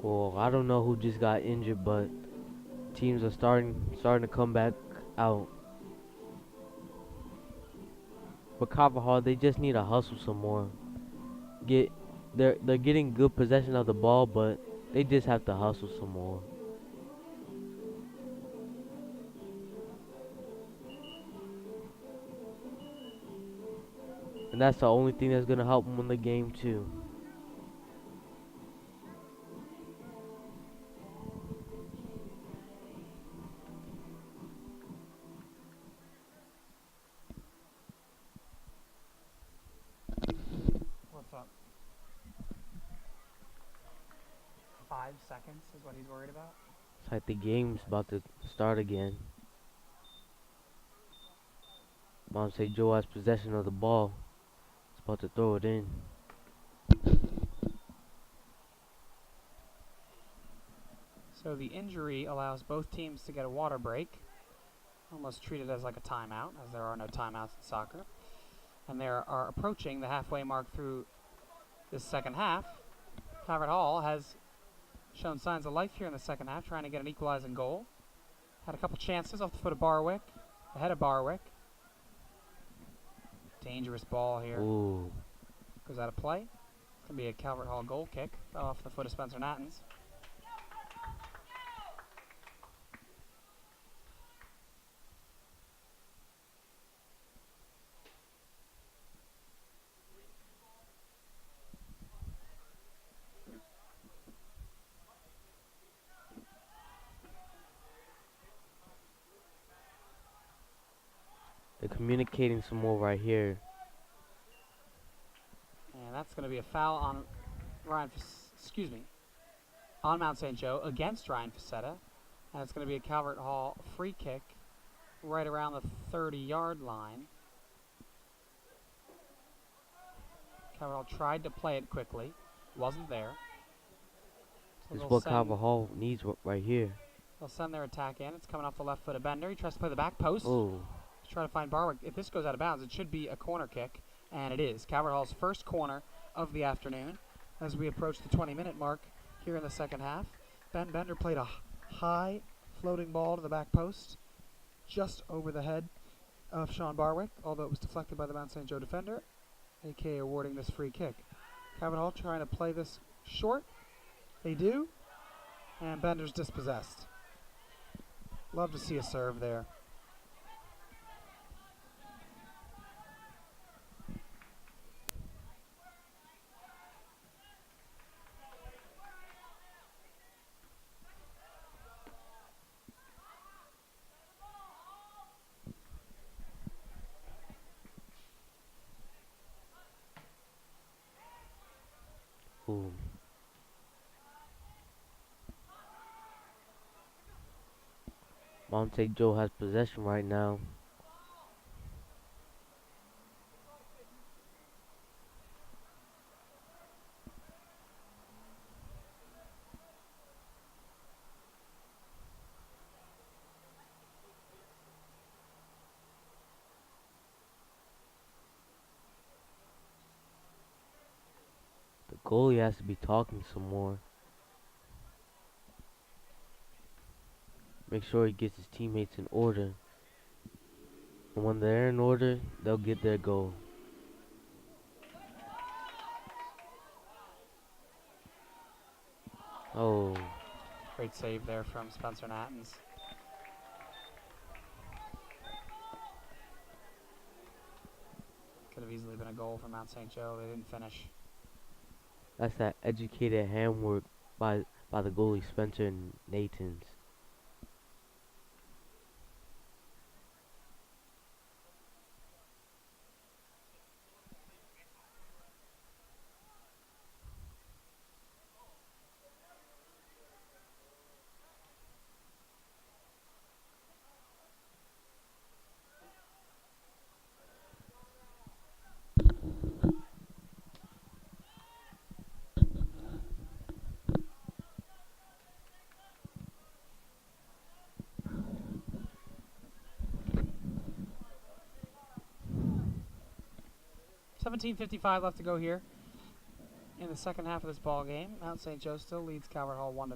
well, I don't know who just got injured, but teams are starting to come back out. But Calvert Hall, they just need to hustle some more. They're getting good possession of the ball, but they just have to hustle some more. And that's the only thing that's gonna help them win the game too. What's up? 5 seconds is what he's worried about. It's like the game's about to start again. Monte Joe has possession of the ball. It's about to throw it in. So the injury allows both teams to get a water break, almost treated as like a timeout, as there are no timeouts in soccer. And they are approaching the halfway mark through this second half. Calvert Hall has shown signs of life here in the second half, trying to get an equalizing goal. Had a couple chances off the foot of Barwick, ahead of Barwick. Dangerous ball here. Ooh. Goes out of play. It's going to be a Calvert Hall goal kick off the foot of Spencer Nattens. They're communicating some more right here. And that's going to be a foul on on Mount St. Joe against Ryan Facetta. And it's going to be a Calvert Hall free kick right around the 30-yard line. Calvert Hall tried to play it quickly. Wasn't there. So This is what Calvert Hall needs right here. They'll send their attack in. It's coming off the left foot of Bender. He tries to play the back post. Oh. He's trying to find Barwick. If this goes out of bounds, it should be a corner kick. And it is. Calvert Hall's first corner of the afternoon as we approach the 20-minute mark here in the second half. Ben Bender played a high floating ball to the back post just over the head of Sean Barwick, although it was deflected by the Mount St. Joe defender, a.k.a. awarding this free kick. Calvert Hall trying to play this short. They do. And Bender's dispossessed. Love to see a serve there. Ooh. Monte Joe has possession right now. The goalie has to be talking some more. Make sure he gets his teammates in order. And when they're in order, they'll get their goal. Oh. Great save there from Spencer Nattens. Could have easily been a goal for Mount St. Joe. They didn't finish. That's that educated handwork by the goalie Spencer Nattens. $17:55 left to go here in the second half of this ball game. Mount St. Joe still leads Calvert Hall 1-0.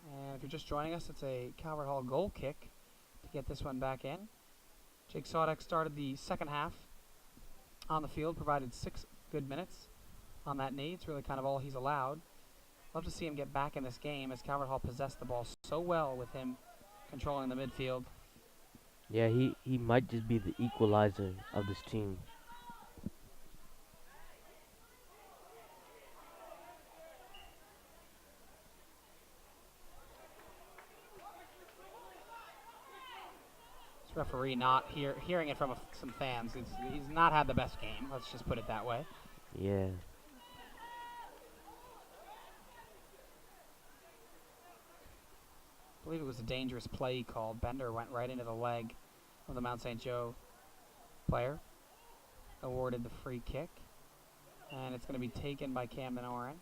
And if you're just joining us, it's a Calvert Hall goal kick to get this one back in. Jake Sodek started the second half on the field, provided 6 good minutes on that knee. It's really kind of all he's allowed. Love to see him get back in this game as Calvert Hall possessed the ball so well with him controlling the midfield. Yeah, he might just be the equalizer of this team. This referee not hearing it from some fans. He's not had the best game. Let's just put it that way. Yeah. I believe it was a dangerous play he called. Bender went right into the leg of the Mount St. Joe player. Awarded the free kick. And it's going to be taken by Camden Oren.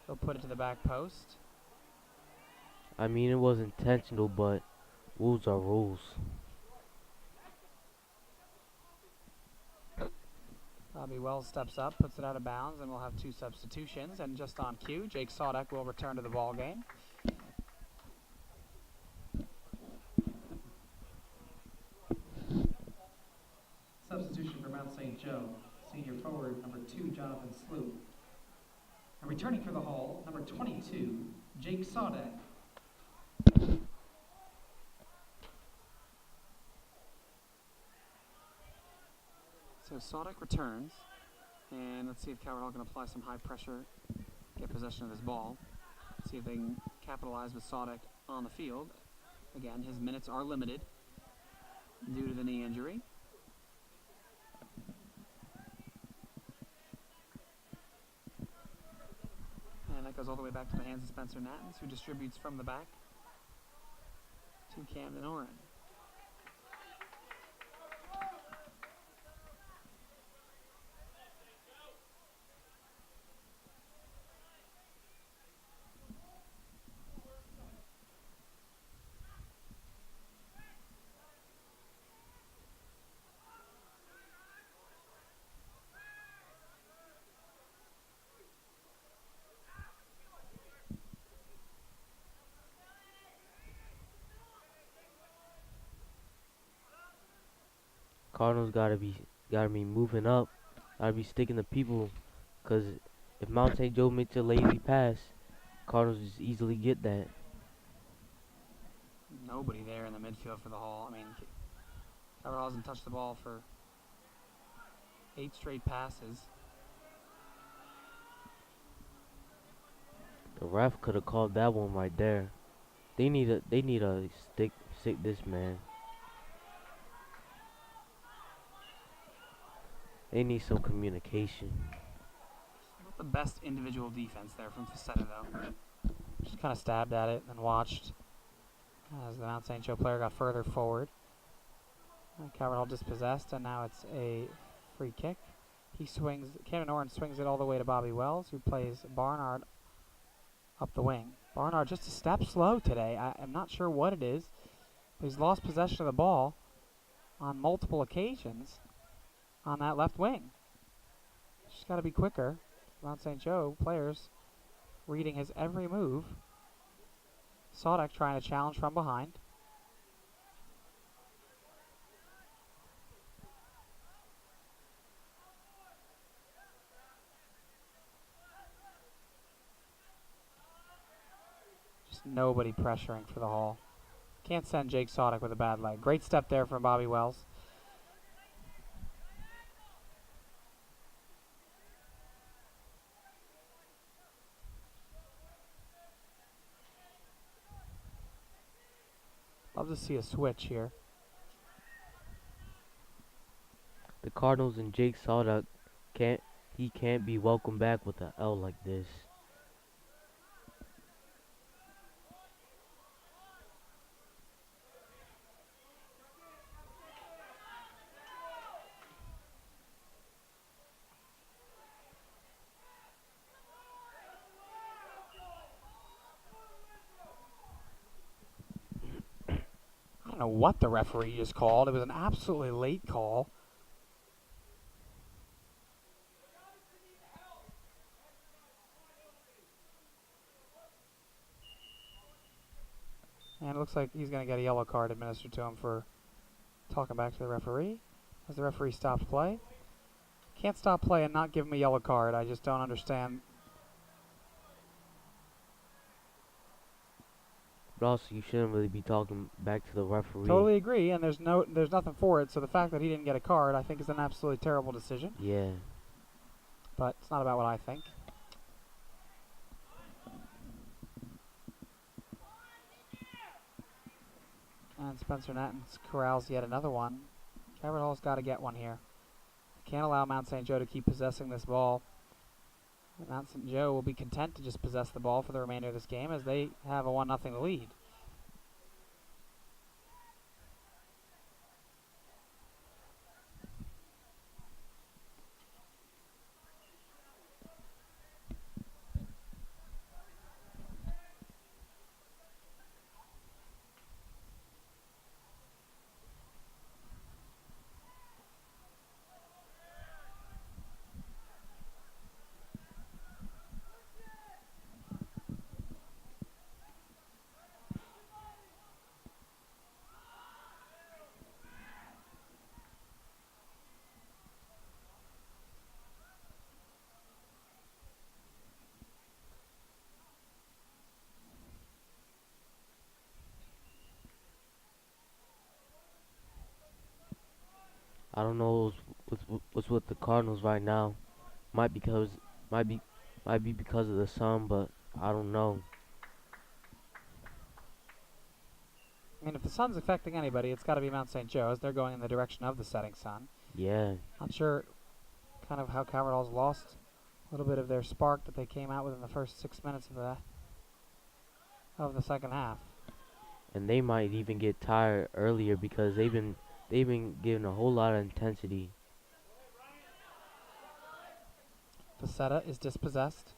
He'll put it to the back post. I mean, it was intentional, but rules are rules. Bobby Wells steps up, puts it out of bounds, and we'll have 2 substitutions. And just on cue, Jake Sodek will return to the ball game. Substitution for Mount St. Joe, senior forward number 2, Jonathan Sloop. And returning for the Hall, number 22, Jake Sodek. So Sodek returns, and let's see if Calvert Hall can apply some high pressure, get possession of this ball. See if they can capitalize with Sodek on the field. Again, his minutes are limited due to the knee injury. And that goes all the way back to the hands of Spencer Nattens, who distributes from the back to Camden Oren. Cardinals gotta be moving up, gotta be sticking to people, cause if Mount St. Joe makes a lazy pass, Cardinals just easily get that. Nobody there in the midfield for the Hall. I mean, Calvert Hall hasn't touched the ball for 8 straight passes. The ref could have called that one right there. They need a stick this man. They need some communication. Not the best individual defense there from Facetta, though. Just kind of stabbed at it and watched as the Mount St. Joe player got further forward. Calvert Hall dispossessed, and now it's a free kick. He swings, Camden Oren swings it all the way to Bobby Wells, who plays Barnard up the wing. Barnard just a step slow today. I'm not sure what it is, but he's lost possession of the ball on multiple occasions on that left wing. Just got to be quicker. Mount St. Joe players reading his every move. Sodek trying to challenge from behind. Just nobody pressuring for the Hall. Can't send Jake Sodek with a bad leg. Great step there from Bobby Wells. Love to see a switch here. The Cardinals and Jake Sodek can't be welcomed back with an L like this. I don't know what the referee just called. It was an absolutely late call. And it looks like he's going to get a yellow card administered to him for talking back to the referee as the referee stopped play. Can't stop play and not give him a yellow card. I just don't understand. But also, you shouldn't really be talking back to the referee. Totally agree, and there's nothing for it. So the fact that he didn't get a card, I think, is an absolutely terrible decision. Yeah. But it's not about what I think. And Spencer Nattens corrals yet another one. Calvert Hall's got to get one here. Can't allow Mount St. Joe to keep possessing this ball. Mount St. Joe will be content to just possess the ball for the remainder of this game as they have a 1-0 lead. I don't know what's with the Cardinals right now. Might because might be might be because of the sun, but I don't know. I mean, if the sun's affecting anybody, it's got to be Mount St. Joe, as they're going in the direction of the setting sun. Yeah, Not sure kind of how Calvert Hall's lost a little bit of their spark that they came out with in the first 6 minutes of the second half. and they might even get tired earlier because they've been giving a whole lot of intensity. Facetta is dispossessed.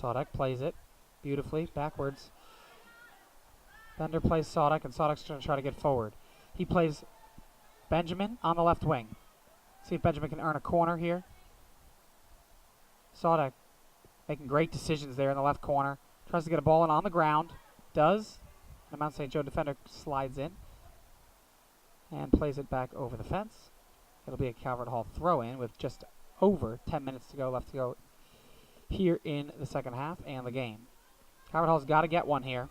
Sodek plays it beautifully backwards. Bender plays Sodek, and Sodek's going to try to get forward. He plays Benjamin on the left wing. See if Benjamin can earn a corner here. Sodek making great decisions there in the left corner. Tries to get a ball in on the ground. Does. The Mount St. Joe defender slides in and plays it back over the fence. It'll be a Calvert Hall throw-in with just over 10 minutes to go left to go here in the second half and the game. Calvert Hall's got to get one here.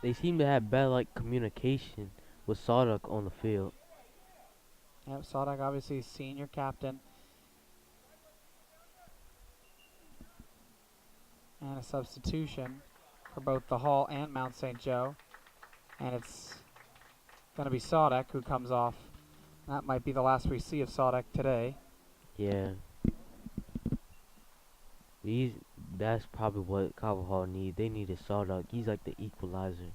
They seem to have better communication with Sawduck on the field. Yep, Sodek obviously senior captain. And a substitution for both the Hall and Mount St. Joe. And it's going to be Sodek who comes off. That might be the last we see of Sodek today. Yeah. That's probably what Calvert Hall need. They need a Sawduck. He's like the equalizer.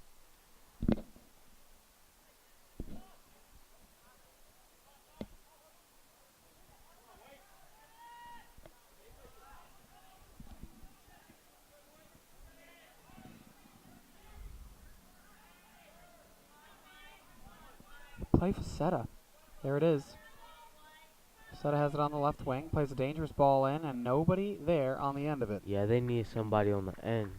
Play Facetta. There it is. Facetta has it on the left wing. Plays a dangerous ball in, and nobody there on the end of it. Yeah, they need somebody on the end.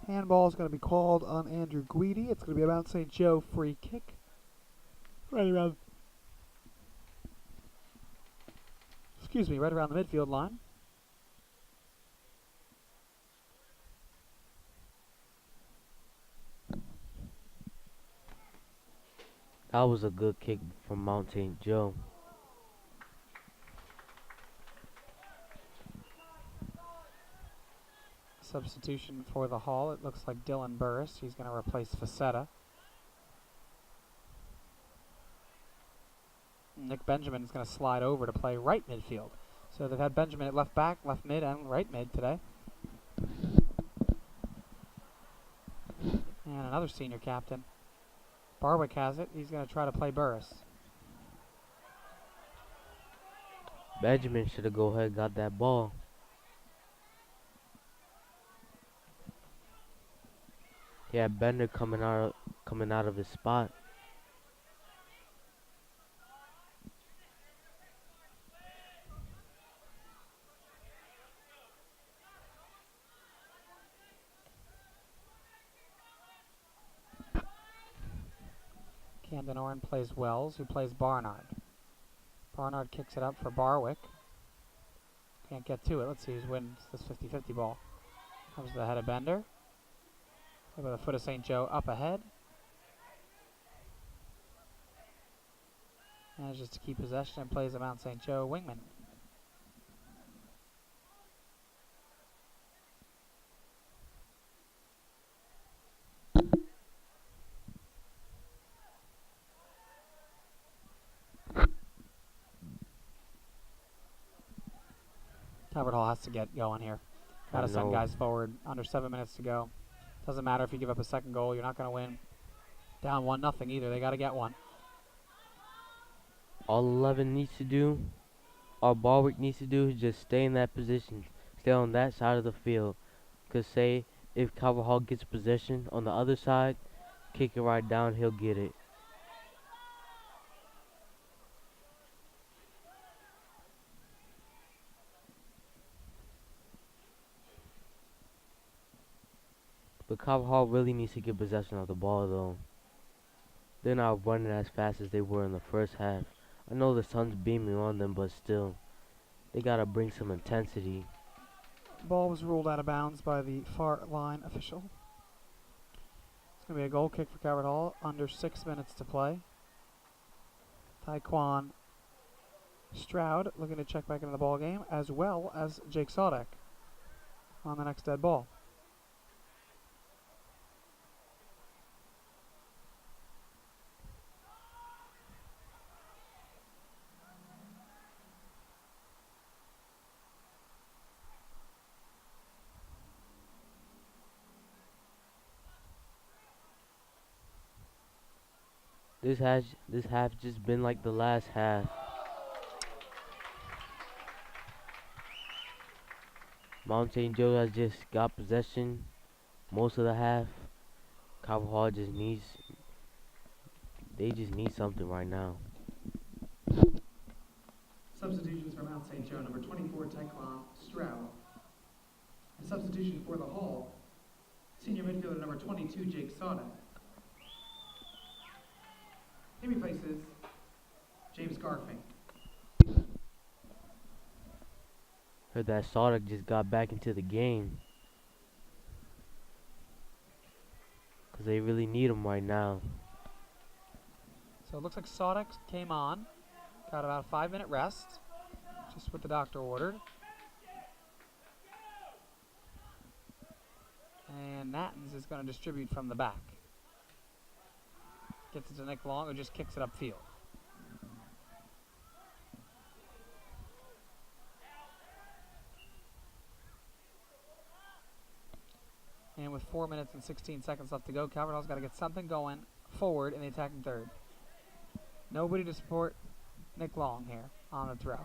Handball is going to be called on Andrew Guidi. It's going to be a Mount St. Joe free kick. Right around the midfield line. That was a good kick from Mount St. Joe. Substitution for the Hall. It looks like Dylan Burris. He's going to replace Facetta. Nick Benjamin is going to slide over to play right midfield. So they've had Benjamin at left back, left mid, and right mid today. And another senior captain. Barwick has it. He's going to try to play Burris. Benjamin should have go ahead and got that ball. Yeah, Bender coming out of his spot. Camden Oren plays Wells, who plays Barnard. Barnard kicks it up for Barwick. Can't get to it. Let's see who wins this 50-50 ball. Comes to the head of Bender. With a foot of St. Joe up ahead. Manages to keep possession and plays a Mount St. Joe wingman. Calvert Hall has to get going here. Got to send guys forward. Under 7 minutes to go. Doesn't matter if you give up a second goal. You're not going to win. Down 1-0 either. They got to get one. All 11 needs to do all Barwick needs to do is just stay in that position, stay on that side of the field. Cause say if Calvert Hall gets possession on the other side, kick it right down, he'll get it. But Calvert Hall really needs to get possession of the ball though. They're not running as fast as they were in the first half. I know the sun's beaming on them, but still, they gotta bring some intensity. Ball was ruled out of bounds by the far line official. It's going to be a goal kick for Calvert Hall. Under 6 minutes to play. Taekwon Stroud looking to check back into the ball game, as well as Jake Sodek on the next dead ball. This half just been like the last half. Mount St. Joe has just got possession most of the half. Calvert Hall just needs something right now. Substitutions for Mount St. Joe, number 24, Taekwon Stroud. And substitution for the Hall, senior midfielder number 22, Jake Sodek. He replaces James Garfink. Heard that Sodek just got back into the game. Because they really need him right now. So it looks like Sodek came on, got about a 5-minute rest, just what the doctor ordered. And Nattens is going to distribute from the back. Gets it to Nick Long, who just kicks it upfield. And with 4 minutes and 16 seconds left to go, Calvert Hall's got to get something going forward in the attacking third. Nobody to support Nick Long here on the throw.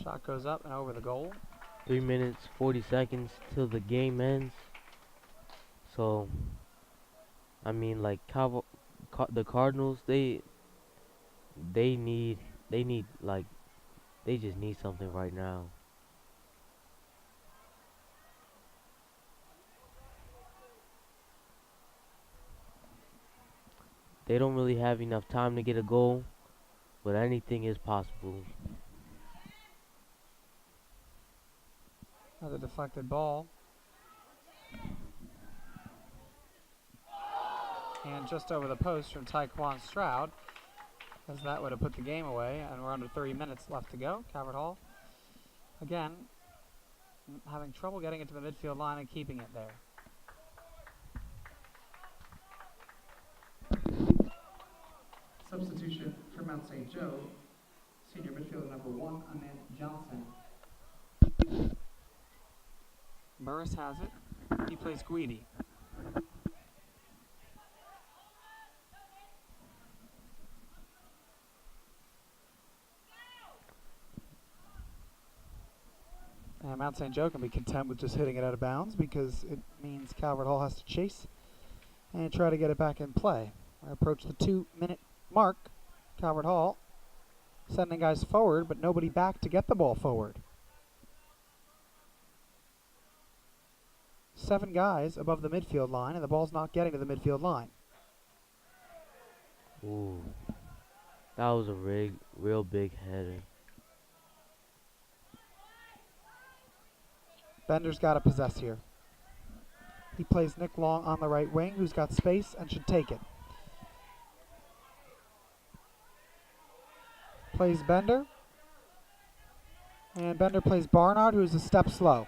Shot goes up and over the goal. 3 minutes, 40 seconds till the game ends. So, I mean, like the Cardinals, they just need something right now. They don't really have enough time to get a goal, but anything is possible. Another deflected ball. And just over the post from Taekwon Stroud, as that would have put the game away, and we're under 30 minutes left to go. Calvert Hall, again, having trouble getting it to the midfield line and keeping it there. Substitution for Mount St. Joe, senior midfielder number 1, Annette Johnson. Burris has it. He plays Guidi. And Mount St. Joe can be content with just hitting it out of bounds because it means Calvert Hall has to chase and try to get it back in play. I approach the 2-minute mark. Calvert Hall sending guys forward, but nobody back to get the ball forward. 7 guys above the midfield line, and the ball's not getting to the midfield line. Ooh, that was a real big header. Bender's got to possess here. He plays Nick Long on the right wing, who's got space and should take it. Plays Bender. And Bender plays Barnard, who's a step slow.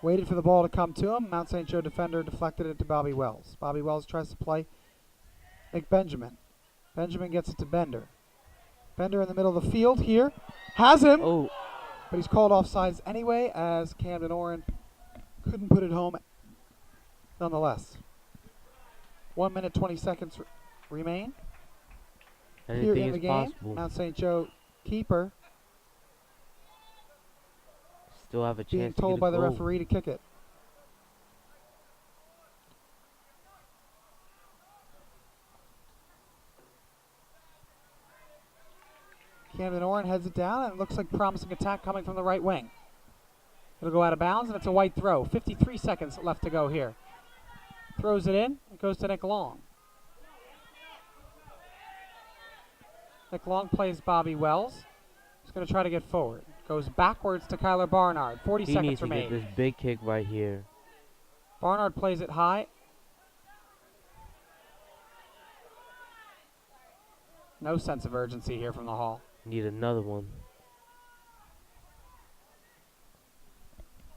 Waited for the ball to come to him. Mount St. Joe defender deflected it to Bobby Wells. Bobby Wells tries to play Nick Benjamin. Benjamin gets it to Bender. Bender in the middle of the field here. Has him! Oh, But he's called offsides anyway, as Camden Oren couldn't put it home nonetheless. 1 minute 20 seconds remain here anything in the is game. possible. Mount St. Joe keeper Still have a being chance to told get by a the goal. referee to kick it. Camden Oren heads it down, and it looks like promising attack coming from the right wing. It'll go out of bounds, and it's a white throw. 53 seconds left to go here. Throws it in. It goes to Nick Long. Nick Long plays Bobby Wells. He's going to try to get forward. Goes backwards to Kyler Barnard. 40 He seconds needs to remain. get this big kick right here. Barnard plays it high. No sense of urgency here from the Hall. Need another one.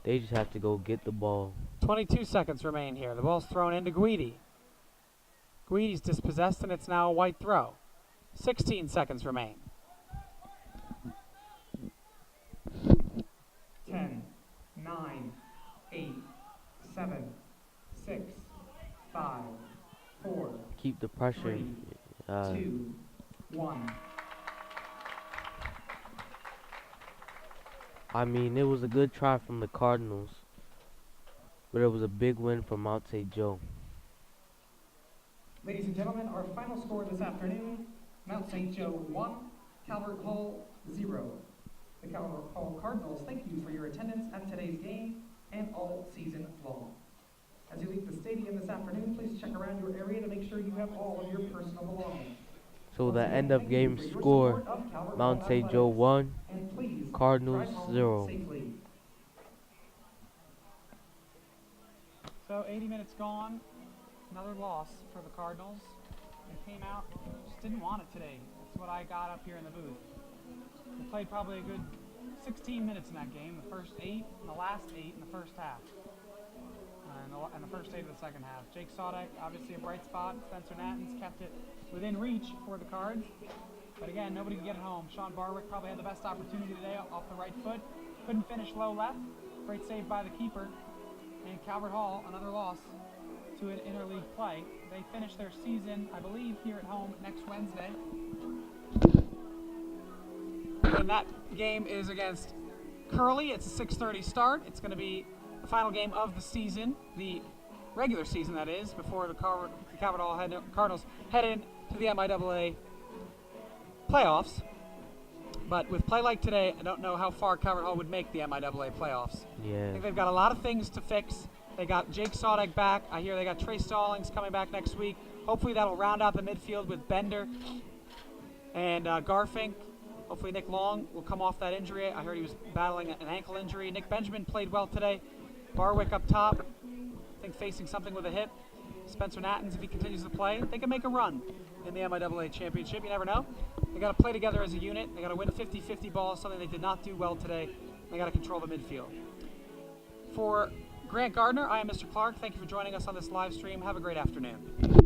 They just have to go get the ball. 22 seconds remain here. The ball's thrown into Guidi. Guidi's dispossessed, and it's now a white throw. 16 seconds remain. 10, 9, 8, 7, 6, 5, 4, Keep the pressure. 3, 2, 1. I mean, it was a good try from the Cardinals, but it was a big win for Mount St. Joe. Ladies and gentlemen, our final score this afternoon, Mount St. Joe 1, Calvert Hall 0. The Calvert Hall Cardinals thank you for your attendance at today's game and all season long. As you leave the stadium this afternoon, please check around your area to make sure you have all of your personal belongings. So the Once again, end of thank you game for your score, support of Calvert Mount Hall St. Joe Athletics. 1, And please Cardinals drive home 0. safely. So 80 minutes gone. Another loss for the Cardinals. They came out, just didn't want it today. That's what I got up here in the booth. They played probably a good 16 minutes in that game. The first 8 and the last 8 in the first half. And the first 8 of the second half. Jake Sodek, obviously a bright spot. Spencer Nattons kept it within reach for the Cards. But again, nobody could get it home. Sean Barwick probably had the best opportunity today off the right foot. Couldn't finish low left. Great save by the keeper. And Calvert Hall, another loss to an interleague play. They finish their season, I believe, here at home next Wednesday. And that game is against Curly. It's a 6:30 start. It's going to be the final game of the season, the regular season, that is, before the Calvert Hall Cardinals head into the MIAA playoffs. But with play like today, I don't know how far Calvert Hall would make the MIAA playoffs. I Yeah. think they've got a lot of things to fix. They got Jake Sodek back. I hear they got Trey Stallings coming back next week. Hopefully that'll round out the midfield with Bender and Garfink. Hopefully Nick Long will come off that injury. I heard he was battling an ankle injury. Nick Benjamin played well today. Barwick up top, I think facing something with a hip. Spencer Nattons, if he continues to play, they can make a run in the MIAA championship. You never know. They got to play together as a unit. They got to win 50-50 balls, something they did not do well today. They got to control the midfield. For Grant Gardner, I am Mr. Clark. Thank you for joining us on this live stream. Have a great afternoon.